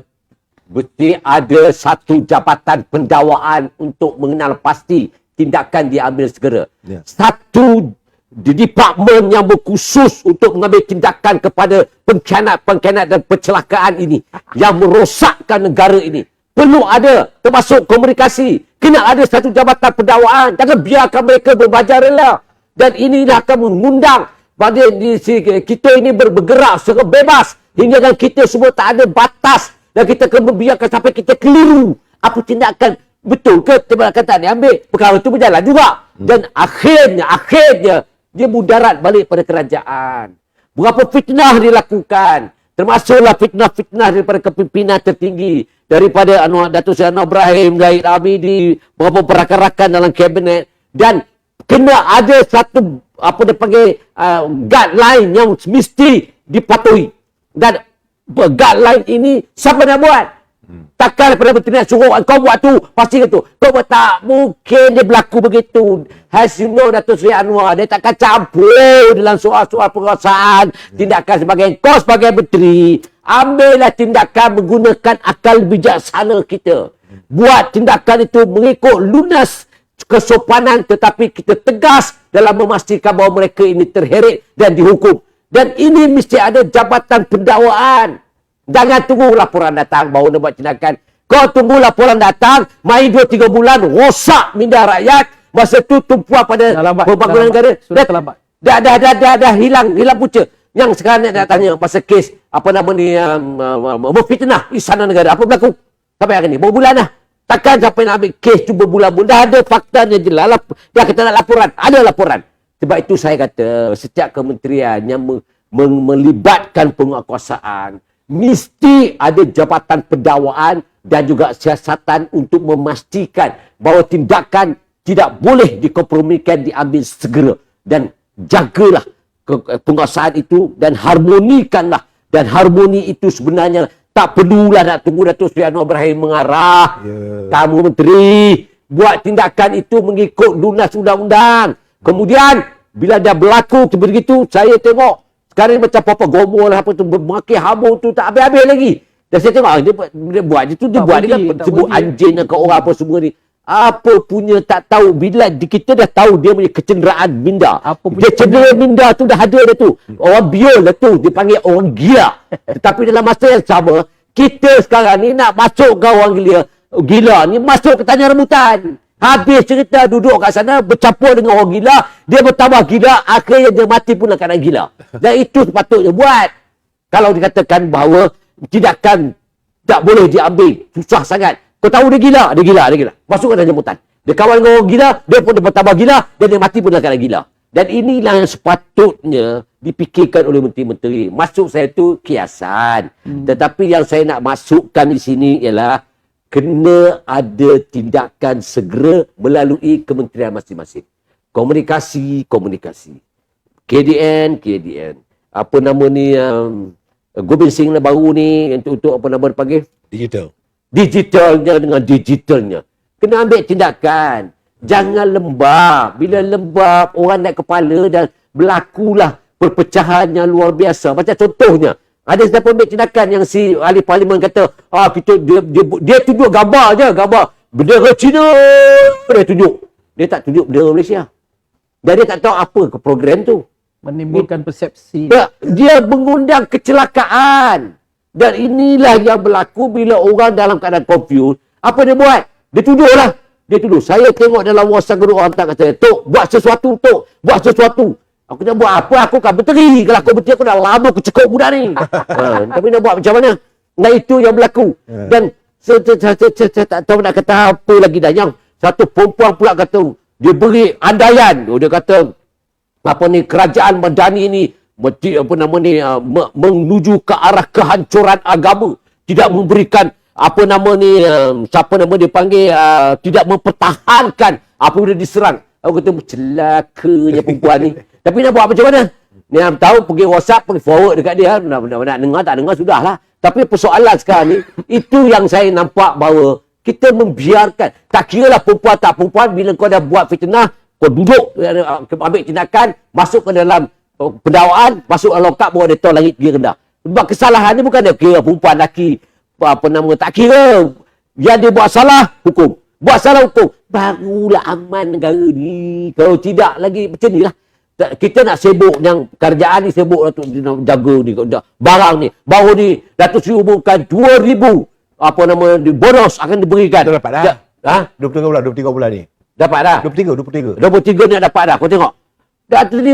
mesti ada satu jabatan pendawaan untuk mengenal pasti tindakan diambil segera. Ya. Satu departmen yang berkhusus untuk mengambil tindakan kepada pengkhianat dan pencelakaan ini yang merosakkan negara ini. Perlu ada, termasuk komunikasi. Kena ada satu jabatan pendawaan. Jangan biarkan mereka berbajar rela. Dan inilah akan mengundang pada kita ini bergerak secara bebas hingga kita semua tak ada batas. Dan kita akan membiarkan sampai kita keliru. Apa tindakan betul ke tindakan yang ambil. Perkara itu berjalan juga. Dan akhirnya dia mudarat balik pada kerajaan. Berapa fitnah dilakukan. Termasuklah fitnah-fitnah daripada kepimpinan tertinggi. Daripada Datuk Seri Anwar Ibrahim, Zahid Hamidi, beberapa perakan-rakan dalam kabinet. Dan kena ada satu, guideline yang mesti dipatuhi. Dan guideline ini siapa nak buat? Takkan daripada menteri nak suruh kau buat tu, pasti tu. Kau buat tak mungkin dia berlaku begitu. As you know, Datuk Seri Anwar, dia takkan campur dalam soal-soal penguasaan, tindakan sebagai menteri. Ambillah tindakan menggunakan akal bijaksana kita. Buat tindakan itu mengikut lunas kesopanan, tetapi kita tegas dalam memastikan bahawa mereka ini terheret dan dihukum. Dan ini mesti ada jabatan pendakwaan. Jangan tunggu laporan datang baru nak buat tindakan. Kau tunggu laporan datang, main 2-3 bulan, rosak minda rakyat. Masa tu tumpuan pada pembangunan negara. Sudah terlambat. Dah hilang punca. Yang sekarang nak tanya pasal kes memfitnah istana negara. Apa berlaku? Sampai hari ni, berbulan dah. Takkan sampai nak ambil kes tu berbulan-bulan. Dah ada faktanya jelas. Dia kata nak laporan. Ada laporan. Sebab itu saya kata, setiap kementerian yang melibatkan penguasaan, mesti ada jabatan pendakwaan dan juga siasatan untuk memastikan bahawa tindakan tidak boleh dikompromikan, diambil segera. Dan jagalah penguasaan itu dan harmonikanlah. Dan harmoni itu sebenarnya tak perlulah nak tunggu Datuk Seri Anwar Ibrahim mengarah. Kamu menteri, buat tindakan itu mengikut lunas undang-undang. Kemudian, bila dah berlaku begitu, saya tengok sekarang macam apa gomol lah, apa tu, memakai habur tu tak habis-habis lagi. Dan saya tengok, dia buat je tu, dia buat ni kan, sebut anjing ke orang apa semua ni. Apa punya tak tahu, bila kita dah tahu dia punya kecenderaan minda. Dia cendera minda tu dah ada dah tu. Orang biol dah tu, dia panggil orang gila. Tetapi dalam masa yang sama, kita sekarang ni nak masuk ke orang gila ni, masuk ke tanya rambutan. Habis cerita duduk kat sana, bercampur dengan orang gila, dia bertambah gila, akhirnya dia mati pun dalam keadaan gila. Dan itu sepatutnya buat. Kalau dikatakan bahawa tindakan tak boleh diambil, susah sangat. Kau tahu dia gila. Masuk ke dalam jemputan. Dia kawan dengan orang gila, dia pun dia bertambah gila, dan dia mati pun dalam keadaan gila. Dan inilah yang sepatutnya dipikirkan oleh menteri-menteri. Maksud saya tu kiasan. Tetapi yang saya nak masukkan di sini ialah kena ada tindakan segera melalui kementerian masing-masing. Komunikasi. KDN. Apa nama ni, Gobind Singh baru ni, untuk apa nama dia panggil? Digitalnya dengan digitalnya. Kena ambil tindakan. Jangan lembab. Bila lembab, orang naik kepala dan berlakulah perpecahan yang luar biasa. Macam contohnya, ada siapa ambil tindakan yang si ahli parlimen kata, dia tunjuk gambar je, gambar bendera Cina, dia tunjuk. Dia tak tunjuk bendera Malaysia. Dan dia tak tahu apa ke program tu. Menimbulkan persepsi. Dia mengundang kecelakaan. Dan inilah yang berlaku bila orang dalam keadaan confused. Apa dia buat? Dia tunjuklah. Dia tuduh. Saya tengok dalam WhatsApp guru orang tak kata, Tok, buat sesuatu, Tok. Buat sesuatu. Aku nak buat apa? Aku kan berteri. Kalau aku berteri, aku dah lama aku cekuk budak ni. Tapi nak buat macam mana? Nah, itu yang berlaku. Dan saya tak tahu nak kata apa lagi dah. Yang satu perempuan pula kata, dia beri andaian. Dia kata, apa ni, kerajaan Madani ni, apa nama ni, menuju ke arah kehancuran agama. Tidak memberikan apa nama ni, siapa nama dia panggil, tidak mempertahankan apabila diserang. Aku kata celakanya perempuan ni. Tapi nak buat macam mana? Ni nak tahu, pergi WhatsApp, pergi forward dekat dia. Nak dengar tak dengar sudahlah. Tapi persoalan sekarang ni, itu yang saya nampak bahawa kita membiarkan. Tak kira lah perempuan tak perempuan, bila kau dah buat fitnah, kau duduk, ambil tindakan, masuk ke dalam pendakwaan, masuk dalam lokap, bawa dia tahu langit dia rendah. Sebab kesalahan ni bukan dia kira perempuan lelaki, apa nama, tak kira. Yang dia buat salah, hukum. Buat salah, hukum. Barulah aman negara ni. Kalau tidak lagi macam ni lah. Kita nak sibuk yang kerjaan ni, sibuk untuk jaga ni, barang ni. Baru ni, Datuk Seri umumkan 2,000 apa nama, bonus akan diberikan. Kita dapat dah. Ha? 23 bulan ni. Dapat dah. 23. 23 ni dapat dah. Kau tengok. Datuk Seri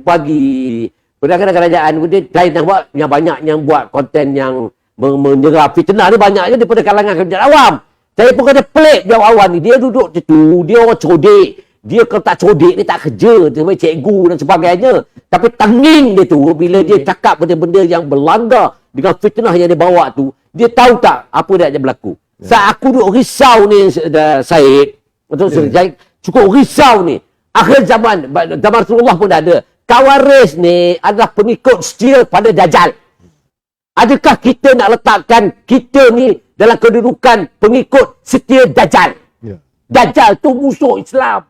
bagi Kadang-kadang kerajaan dia lain yang buat, yang banyak yang buat konten yang menyerah fitnah ni banyaknya daripada kalangan kerajaan awam. Saya pun kata pelik dia awam ni. Dia duduk situ, dia orang codek. Dia kalau tak codek, dia tak kerja. Dia macam cikgu dan sebagainya. Tapi tenging dia tu, bila dia cakap benda-benda yang berlanggar dengan fitnah yang dia bawa tu, dia tahu tak apa yang berlaku. Saat aku duduk risau ni, Syed, Syed, cukup risau ni. Akhir zaman Rasulullah pun ada. Khawarij ni adalah pengikut setia pada Dajjal. Adakah kita nak letakkan kita ni dalam kedudukan pengikut setia Dajjal? Ya. Dajjal tu musuh Islam.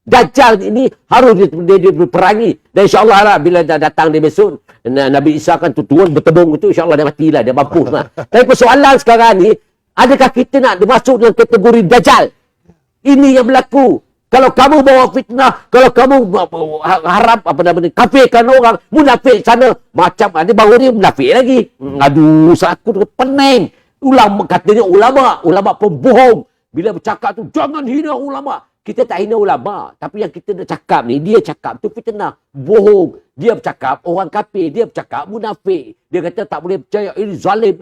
Dajjal ini harus diperangi. Dan insyaAllah lah, bila dah datang dia besok, Nabi Isa akan turun bertebung itu, insyaAllah dia matilah, dia mampus lah. Tapi persoalan sekarang ni, adakah kita nak masuk dalam kategori Dajjal? Ini yang berlaku. Kalau kamu bawa fitnah, kalau kamu harap apa nama ni, kafirkan orang, munafik sana, macam ada baru ni munafik lagi. Aduh, aku tu pening. Ulama katanya ulama pembohong. Bila bercakap tu jangan hina ulama. Kita tak hina ulama, tapi yang kita nak cakap ni, dia cakap tu fitnah, bohong. Dia bercakap orang kafir, dia bercakap munafik. Dia kata tak boleh percaya, ini zalim.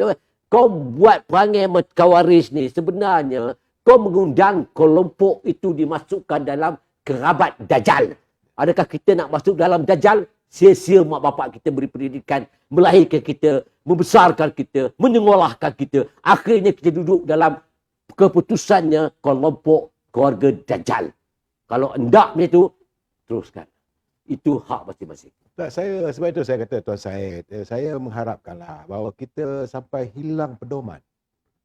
Kau buat perangai Khawarij ni sebenarnya kau mengundang kelompok itu dimasukkan dalam kerabat Dajjal. Adakah kita nak masuk dalam Dajjal? Sia-sia mak bapak kita beri pendidikan, melahirkan kita, membesarkan kita, menyengolahkan kita. Akhirnya kita duduk dalam keputusannya kelompok keluarga Dajjal. Kalau hendak dia tu, teruskan. Itu hak masing-masing. Tak, sebab itu saya kata Tuan Syed, saya mengharapkanlah bahawa kita sampai hilang pedoman.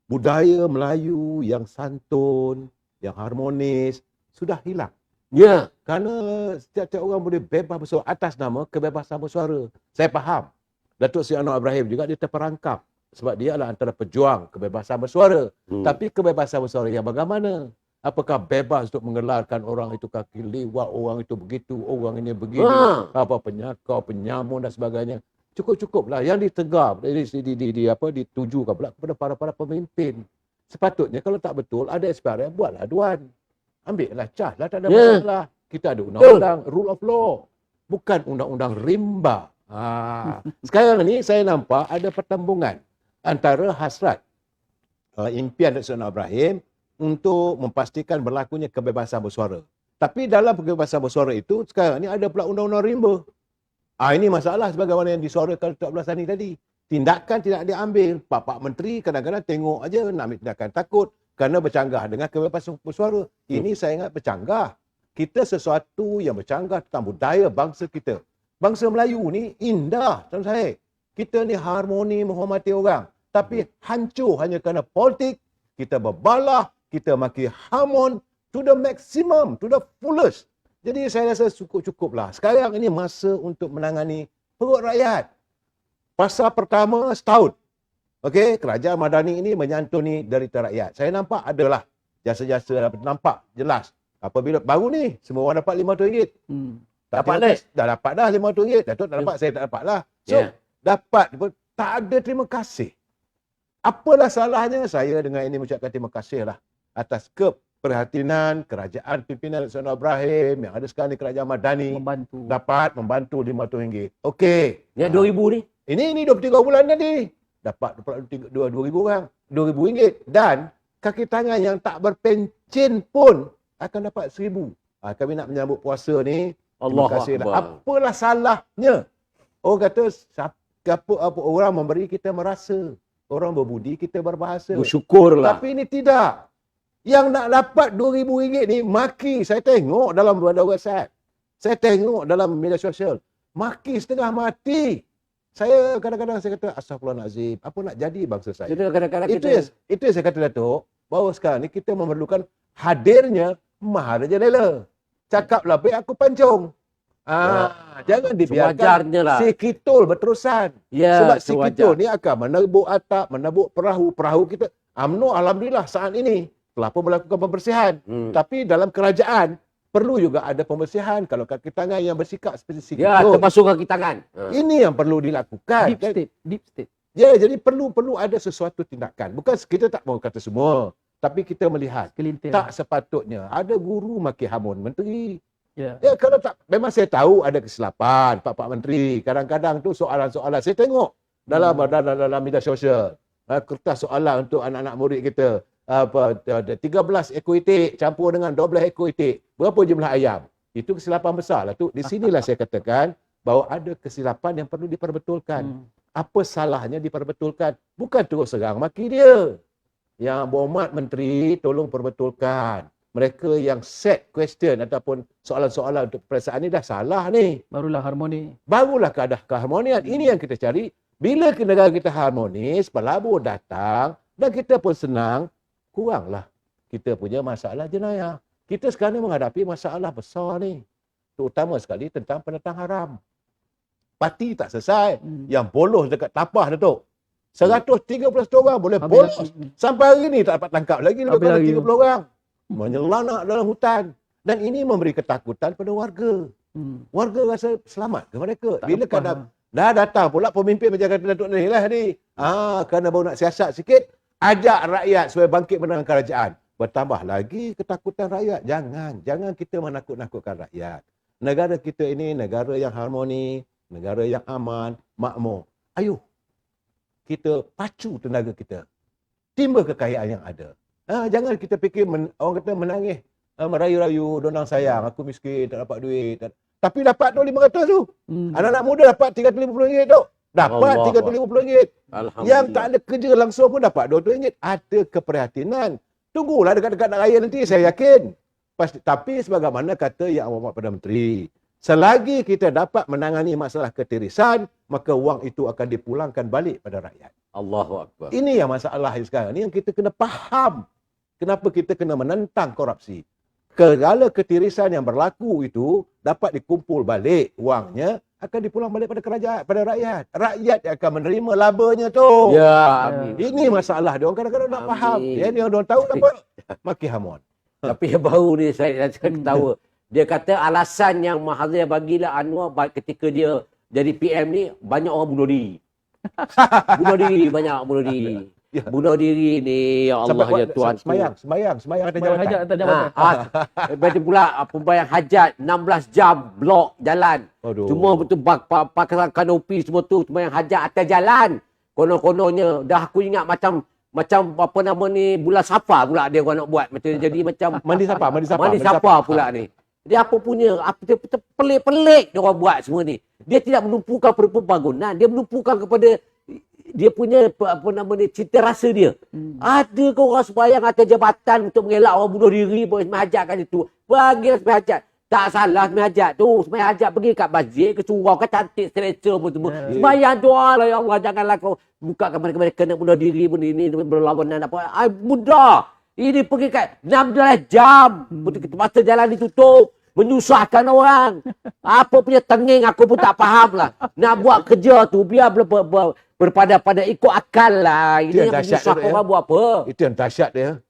Budaya Melayu yang santun, yang harmonis, sudah hilang. Ya. Kerana setiap-tiap orang boleh bebas bersuara atas nama kebebasan bersuara. Saya faham. Datuk Seri Anwar Ibrahim juga dia terperangkap. Sebab dia adalah antara pejuang kebebasan bersuara. Tapi kebebasan bersuara yang bagaimana? Apakah bebas untuk mengelarkan orang itu kaki liwat, orang itu begitu, orang ini begini, apa penyakau, penyamun dan sebagainya. Cukup-cukuplah yang ditegar, ditujukan pula kepada para pemimpin. Sepatutnya kalau tak betul, ada SPRM, buatlah aduan. Ambillah cahlah, tak ada masalah. Kita ada undang-undang, rule of law. Bukan undang-undang rimba. Sekarang ni saya nampak ada pertembungan antara hasrat impian Datuk Seri Anwar Ibrahim untuk memastikan berlakunya kebebasan bersuara. Tapi dalam kebebasan bersuara itu, sekarang ni ada pula undang-undang rimba. Ini masalah sebagaimana yang disuarakan 14 hari tadi. Tindakan tidak diambil. Pak Menteri kadang-kadang tengok aja nak ambil tindakan. Takut kerana bercanggah dengan kebebasan bersuara. Ini saya ingat bercanggah. Kita sesuatu yang bercanggah tentang budaya bangsa kita. Bangsa Melayu ni indah, tuan saya. Kita ni harmoni, menghormati orang. Tapi hancur hanya kerana politik. Kita berbalah, kita maki hamon to the maximum, to the fullest. Jadi saya rasa cukup-cukuplah. Sekarang ini masa untuk menangani perut rakyat. Pasal pertama setahun. Okey, kerajaan Madani ini menyantuni derita rakyat. Saya nampak adalah jasa-jasa nampak jelas. Apabila baru ni semua orang dapat RM500. Dapat dah. Dah dapat dah RM500. Datuk tak dapat, saya tak dapat lah. So, dapat pun tak ada terima kasih. Apalah salahnya saya dengan ini mengucapkan terima kasih lah atas keprihatinan kerajaan pimpinan Saudara Ibrahim yang ada sekarang di Kerajaan Madani Membantu. dapat membantu RM500. Okey. Yang 2,000 ni. Ini 23 bulan tadi. Dapat 2,000 orang. RM2,000. Dan kaki tangan yang tak berpencen pun akan dapat RM1,000. Kami nak menyambut puasa ni. Allahu Terima kasih. Akbar. Apalah salahnya? Orang kata, apa orang memberi kita merasa. Orang berbudi kita berbahasa. Bersyukurlah. Tapi ini tidak. Yang nak dapat RM2,000 ni maki. Saya tengok dalam WhatsApp. Saya tengok dalam media sosial. Maki setengah mati. Saya kadang-kadang saya kata, astagfirullahalazim, apa nak jadi bangsa saya? Jadi kadang-kadang Itu kita yang saya kata Datuk, bahawa sekarang ni kita memerlukan hadirnya Maharajalela. Cakaplah baik aku pancung. Jangan dibiarkan sewajarnya lah. si kitul berterusan. Ya, Sebab si sewajar. kitul ni akan menebuk atap, menebuk perahu. Perahu kita, UMNO alhamdulillah saat ini telah pun melakukan pembersihan. Tapi dalam kerajaan, perlu juga ada pembersihan. Kalau kaki tangan yang bersikap seperti si Ya, kitul. termasuk kaki tangan. Ini yang perlu dilakukan. Deep state. Deep state. Ya, jadi perlu ada sesuatu tindakan. Bukan kita tak mau kata semua. Tapi kita melihat. Kelintir. Tak sepatutnya. Ada guru maki hamun menteri. Ya. Ya, kalau tak, memang saya tahu ada kesilapan Pak Menteri. Kadang-kadang tu soalan-soalan. Saya tengok dalam media sosial. Kertas soalan untuk anak-anak murid kita. 13 ekor itik campur dengan 12 ekor itik. Berapa jumlah ayam? Itu kesilapan besar lah tu. Di sinilah saya katakan bahawa ada kesilapan yang perlu diperbetulkan. Apa salahnya diperbetulkan? Bukan terus serang maki dia. Yang berhormat menteri, tolong perbetulkan. Mereka yang set question ataupun soalan-soalan untuk perasaan ni dah salah ni. Barulah harmoni. Barulah keadaan keharmonian. Ini yang kita cari. Bila negara kita harmonis, pelabur datang dan kita pun senang, kuranglah kita punya masalah jenayah. Kita sekarang ni menghadapi masalah besar ni. Terutama sekali tentang penentang haram. Parti tak selesai. Yang bolos dekat tapah Datuk. 113 orang boleh Habis bolos. lagi. Sampai hari ni tak dapat tangkap lagi lebih Habis pada lagi. 30 orang. Menyelanak dalam hutan. Dan ini memberi ketakutan pada warga. Warga rasa selamat ke mereka. Tak Bila lepas kadang dah datang pula pemimpin macam kata Datuk ni lah ni. Kerana baru nak siasat sikit, ajak rakyat supaya bangkit menang kerajaan. Bertambah lagi ketakutan rakyat. Jangan kita menakut-nakutkan rakyat. Negara kita ini negara yang harmoni, negara yang aman, makmur. Ayuh, kita pacu tenaga kita. Timba kekayaan yang ada. Jangan kita fikir orang kata menangis, merayu-rayu, donang sayang, aku miskin, tak dapat duit. Tapi dapat tu 500 tu. Anak-anak muda dapat RM350 tu. Dapat Allah. RM350. Alhamdulillah. Yang tak ada kerja langsung pun dapat RM200. Ada keprihatinan. Tunggulah dekat-dekat nak raya nanti, saya yakin. Pasti. Tapi sebagaimana kata Yang Amat Perdana Menteri, selagi kita dapat menangani masalah ketirisan, maka wang itu akan dipulangkan balik pada rakyat. Allahu Akbar. Ini yang masalah sekarang. Ini yang kita kena faham. Kenapa kita kena menentang korupsi. Segala ketirisan yang berlaku itu dapat dikumpul balik wangnya, akan dipulang balik pada kerajaan, pada rakyat. Rakyat yang akan menerima labanya tu. Ya, amin. Ini masalah dia. Orang kadang-kadang tak Amin. faham. Yang ni orang tahu apa? Maki hamun. Tapi yang baru ni saya ketawa. Dia kata alasan yang Mahathir bagilah Anwar ketika dia jadi PM ni, banyak orang bunuh diri. Bunuh diri, banyak bunuh diri. Ya. Bunuh diri ni, ya Allah, ya Tuhan. Semayang atas Bayang jawatan. hajat atas jabatan. Lepas pula pembayang hajat 16 jam blok jalan. Aduh. Semua betul pakaian kanopi semua tu pembayang hajat atas jalan. Konon-kononnya dah aku ingat macam apa nama ni bulan Safar pula dia orang nak buat macam jadi macam Mandi siapa? pula ni. Dia apa punya dia pelik-pelik dia orang buat semua ni. Dia tidak menumpukan pada pembangunan, dia menumpukan kepada dia punya apa nama ni cita rasa dia. Ada ke orang sembahyang atas jabatan untuk mengelak orang bunuh diri boleh sembahyang hajat kan itu. Bagilah sembahyang hajat. Tak salah sembahyang hajat tu. Sembahyang hajat pergi kat masjid ke surau ke cantik selesa pun semua. Sembahyang doa lah ya Allah, janganlah kau bukakan mereka nak bunuh diri pun ini berlawanan apa. Mudah. Ini pergi kat 16 jam. Masa jalan ditutup. Menyusahkan orang. Apa punya tenging aku pun tak faham lah. Nak buat kerja tu biar berpada ikut akal lah. Ini yang menyusahkan orang buat apa. Itu yang dahsyat dia.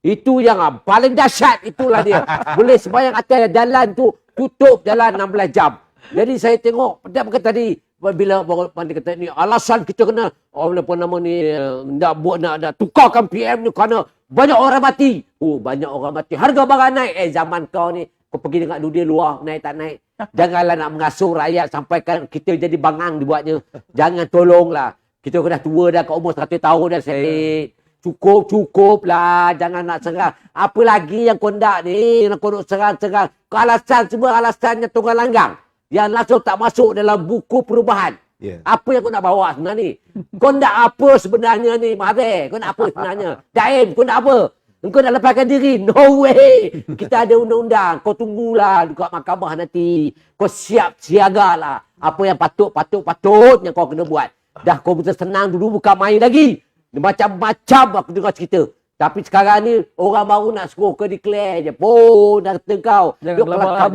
Itu yang paling dahsyat itulah dia. Boleh sembahyang atas jalan tu tutup jalan 16 jam. Jadi saya tengok, dia kata tadi, bila pandai kata ni alasan kita kena apa nama ni nak tukarkan PM ni kerana banyak orang mati. Banyak orang mati. Harga barang naik. Zaman kau ni kau pergi dengan dunia luar naik tak naik. Janganlah nak mengasuh rakyat sampai kita jadi bangang dibuatnya. Jangan, tolonglah. Kita dah tua dah, kat umur 100 tahun dah, Syed. Cukup lah. Jangan nak serang. Apa lagi yang kau nak ni? Yang kau nak serang-serang. Alasan semua alasannya tunggal langgang. Yang langsung tak masuk dalam buku perubahan. Yeah. Apa yang kau nak bawa sebenarnya ni? Kau nak apa sebenarnya ni, Mahathir? Kau nak apa sebenarnya? Daim, kau nak apa? Kau nak lepaskan diri? No way! Kita ada undang-undang. Kau tunggulah dekat mahkamah nanti. Kau siap siagalah. Apa yang patutnya kau kena buat. Dah kau bisa senang dulu, bukan main lagi. Macam-macam aku dengar cerita. Tapi sekarang ni orang baru nak suruh kau declare je. Pun dah kata kau. Jangan gelabah.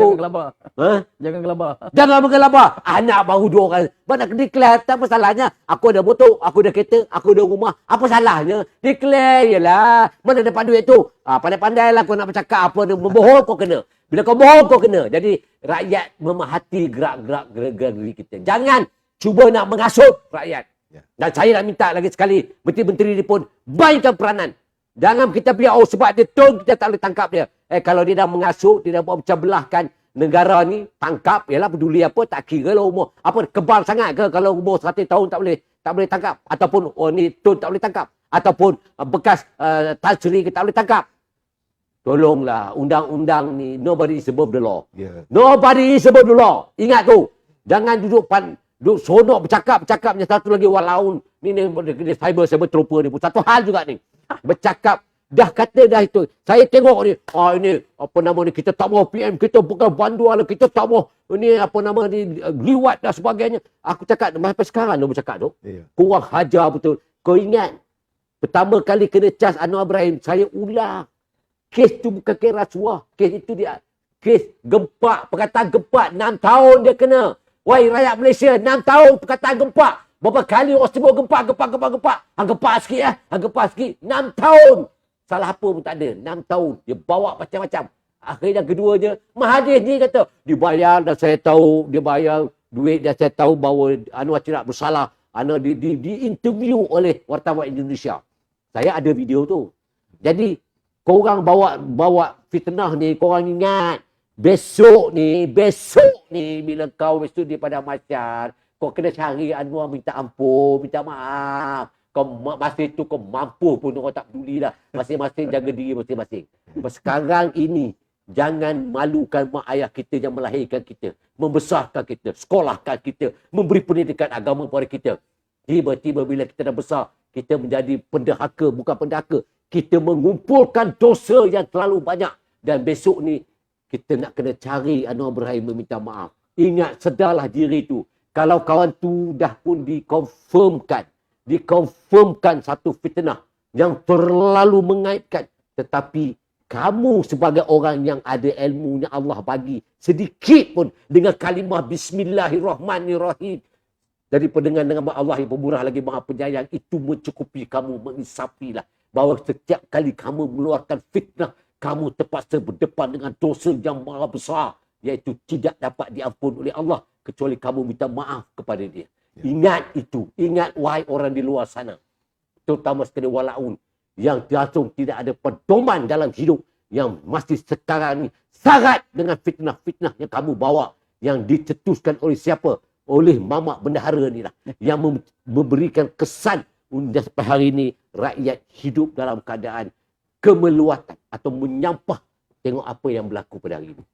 Jangan gelabah. Jangan menggelabah. Anak baru 2 orang. Nak declare, tak masalahnya. Aku ada motor, aku ada kereta, aku ada rumah. Apa salahnya? Declare je lah. Mana dapat duit tu? Pandai-pandai lah kau nak bercakap apa. Membohong kau kena. Bila kau bohong kau kena. Jadi rakyat memahati gerak-gerak diri kita. Jangan cuba nak mengasut rakyat. Dan saya nak minta lagi sekali. Menteri-menteri ni pun mainkan peranan. Jangan kita biar sebab dia tone kita tak boleh tangkap dia. Kalau dia dah mengasuh, dia dah buat macam belahkan negara ni, tangkap, yalah peduli apa, tak kira lah umur. Apa, kebal sangat ke kalau umur 100 tahun tak boleh tangkap. Ataupun ni tone tak boleh tangkap. Ataupun bekas Tan Sri tak boleh tangkap. Tolonglah, undang-undang ni, nobody is above the law. Yeah. Nobody is above the law. Ingat tu. Jangan duduk sonok bercakap-bercakapnya satu lagi walaupun ni cyber terlupa ni pun satu hal juga ni. Bercakap dah kata dah itu. Saya tengok ni, ini apa nama ni, kita tak mau PM, kita bukan banduan, kita tak mau ini apa nama ni liwat dan sebagainya. Aku cakap sampai sekarang dia bercakap tu. Yeah. Kurang hajar betul. Kau ingat pertama kali kena cas Anwar Ibrahim, saya ulang. Kes tu bukan kes rasuah. Kes itu dia kes gempak, perkataan gempak 6 tahun dia kena. Wahai rakyat Malaysia, 6 tahun perkataan gempak. Berapa kali orang sebut gempak. Gempak sikit. Gempak sikit. 6 tahun. Salah apa pun tak ada. 6 tahun. Dia bawa macam-macam. Akhirnya keduanya, Mahathir ni kata, dibayar dan saya tahu, dia bayar duit dan saya tahu bahawa Anwar tidak bersalah. Anwar diinterview oleh wartawan Indonesia. Saya ada video tu. Jadi, korang bawa fitnah ni, korang ingat, besok ni, bila kau besok di Padang Mahsyar, kau kena cari Anwar minta ampun, minta maaf. Kau masa itu kau mampu pun orang tak peduli lah. Masing-masing jaga diri masing-masing. Sekarang ini, jangan malukan mak ayah kita yang melahirkan kita. Membesarkan kita, sekolahkan kita, memberi pendidikan agama kepada kita. Tiba-tiba bila kita dah besar, kita menjadi pendahaka, bukan pendahaka. Kita mengumpulkan dosa yang terlalu banyak. Dan besok ni, kita nak kena cari Anwar Ibrahim meminta maaf. Ingat, sedarlah diri tu. Kalau kawan tu dah pun dikonfirmkan satu fitnah yang terlalu mengaitkan. Tetapi kamu sebagai orang yang ada ilmu yang Allah bagi sedikit pun dengan kalimah Bismillahirrahmanirrahim. Daripada dengan Allah yang pemurah lagi maha penyayang, itu mencukupi kamu, mengisapilah bahawa setiap kali kamu mengeluarkan fitnah, kamu terpaksa berdepan dengan dosa yang maha besar, iaitu tidak dapat diampun oleh Allah kecuali kamu minta maaf kepada dia. Ingat itu. Ingat wahai orang di luar sana. Terutama sekali walaun yang langsung tidak ada pedoman dalam hidup, yang masih sekarang ni syarat dengan fitnah-fitnah yang kamu bawa, yang dicetuskan oleh siapa? Oleh mamak bendahara ni lah. Yang memberikan kesan sampai hari ini rakyat hidup dalam keadaan kemeluatan atau menyampah tengok apa yang berlaku pada hari ini.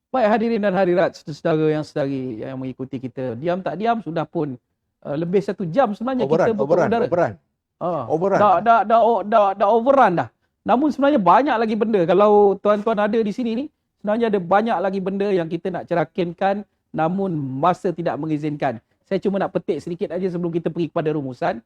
Baik hadirin dan hadirat, saudara yang sedari yang mengikuti kita. Diam tak diam sudah pun lebih 1 jam sebenarnya kita berpudara. Dah overrun dah. Namun sebenarnya banyak lagi benda. Kalau tuan-tuan ada di sini ni, sebenarnya ada banyak lagi benda yang kita nak cerakinkan, namun masa tidak mengizinkan. Saya cuma nak petik sedikit aja sebelum kita pergi kepada rumusan.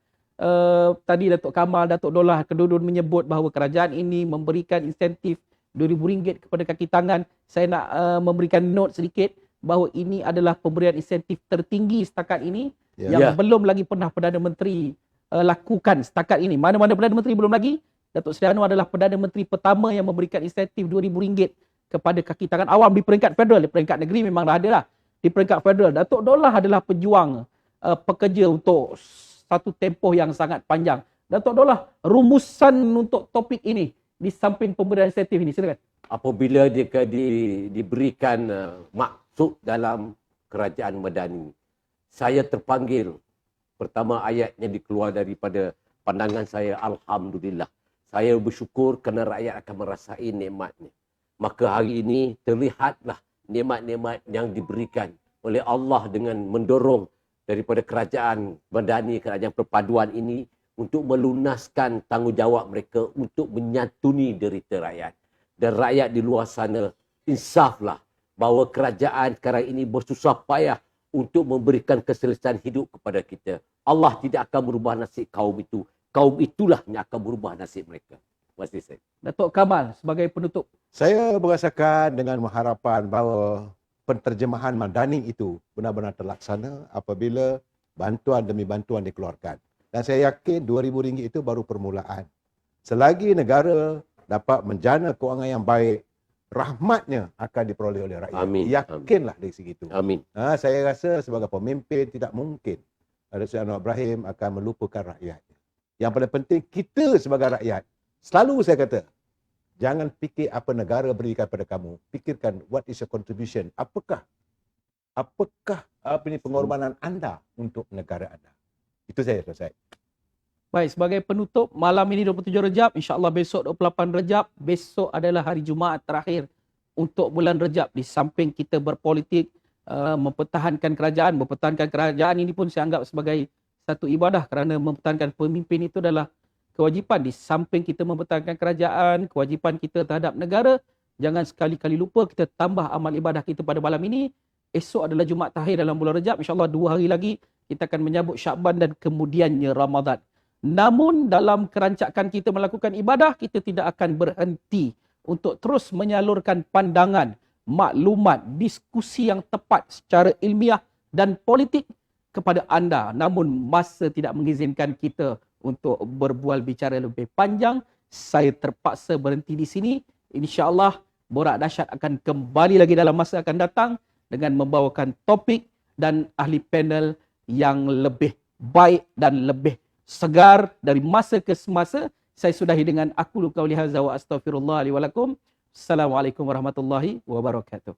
Tadi Datuk Kamal, Datuk Dollah kedua-dua menyebut bahawa kerajaan ini memberikan insentif RM2,000 kepada kaki tangan. Saya nak memberikan note sedikit bahawa ini adalah pemberian insentif tertinggi setakat ini yang belum lagi pernah Perdana Menteri lakukan setakat ini. Mana-mana Perdana Menteri belum lagi. Datuk Seri Anwar adalah Perdana Menteri pertama yang memberikan insentif RM2,000 kepada kaki tangan awam di peringkat federal. Di peringkat negeri memang dah ada lah. Di peringkat federal, Datuk Dollah adalah pejuang pekerja untuk satu tempoh yang sangat panjang. Datuk Abdullah, rumusan untuk topik ini di samping pemberian insentif ini, silakan. Apabila diberikan maksud dalam kerajaan Madani, saya terpanggil. Pertama ayatnya dikeluar daripada pandangan saya, Alhamdulillah. Saya bersyukur kerana rakyat akan merasai nikmatnya. Maka hari ini terlihatlah nikmat-nikmat yang diberikan oleh Allah dengan mendorong daripada kerajaan Madani, kerajaan perpaduan ini untuk melunaskan tanggungjawab mereka untuk menyantuni derita rakyat. Dan rakyat di luar sana, insaflah bahawa kerajaan sekarang ini bersusah payah untuk memberikan keselesaan hidup kepada kita. Allah tidak akan berubah nasib kaum itu. Kaum itulah yang akan berubah nasib mereka. Terima kasih, Syed. Datuk Kamal sebagai penutup. Saya merasakan dengan harapan bahawa penterjemahan Madani itu benar-benar terlaksana apabila bantuan demi bantuan dikeluarkan. Dan saya yakin RM2,000 itu baru permulaan. Selagi negara dapat menjana kewangan yang baik, rahmatnya akan diperoleh oleh rakyat. Amin. Yakinlah dari segi itu. Amin. Saya rasa sebagai pemimpin tidak mungkin Datuk Anwar Ibrahim akan melupakan rakyat. Yang paling penting kita sebagai rakyat, selalu saya kata, jangan fikir apa negara berikan pada kamu. Fikirkan what is your contribution. Apakah pengorbanan anda untuk negara anda. Itu saya selesai. Baik, sebagai penutup, malam ini 27 Rejab, insya-Allah besok 28 Rejab, besok adalah hari Jumaat terakhir untuk bulan Rejab. Di samping kita berpolitik, mempertahankan kerajaan ini pun saya anggap sebagai satu ibadah kerana mempertahankan pemimpin itu adalah kewajipan. Di samping kita mempertahankan kerajaan, kewajipan kita terhadap negara, jangan sekali-kali lupa kita tambah amal ibadah kita pada malam ini. Esok adalah Jumaat terakhir dalam bulan Rejab. InsyaAllah 2 hari lagi kita akan menyambut Syakban dan kemudiannya Ramadan. Namun dalam kerancakan kita melakukan ibadah, kita tidak akan berhenti untuk terus menyalurkan pandangan, maklumat, diskusi yang tepat secara ilmiah dan politik kepada anda. Namun masa tidak mengizinkan kita untuk berbual bicara lebih panjang. Saya terpaksa berhenti di sini. InsyaAllah Borak Dahsyat akan kembali lagi dalam masa akan datang dengan membawakan topik dan ahli panel yang lebih baik dan lebih segar dari masa ke semasa. Saya sudahi dengan aku qauli hadza wa astaghfirullah li wa lakum. Assalamualaikum warahmatullahi wabarakatuh.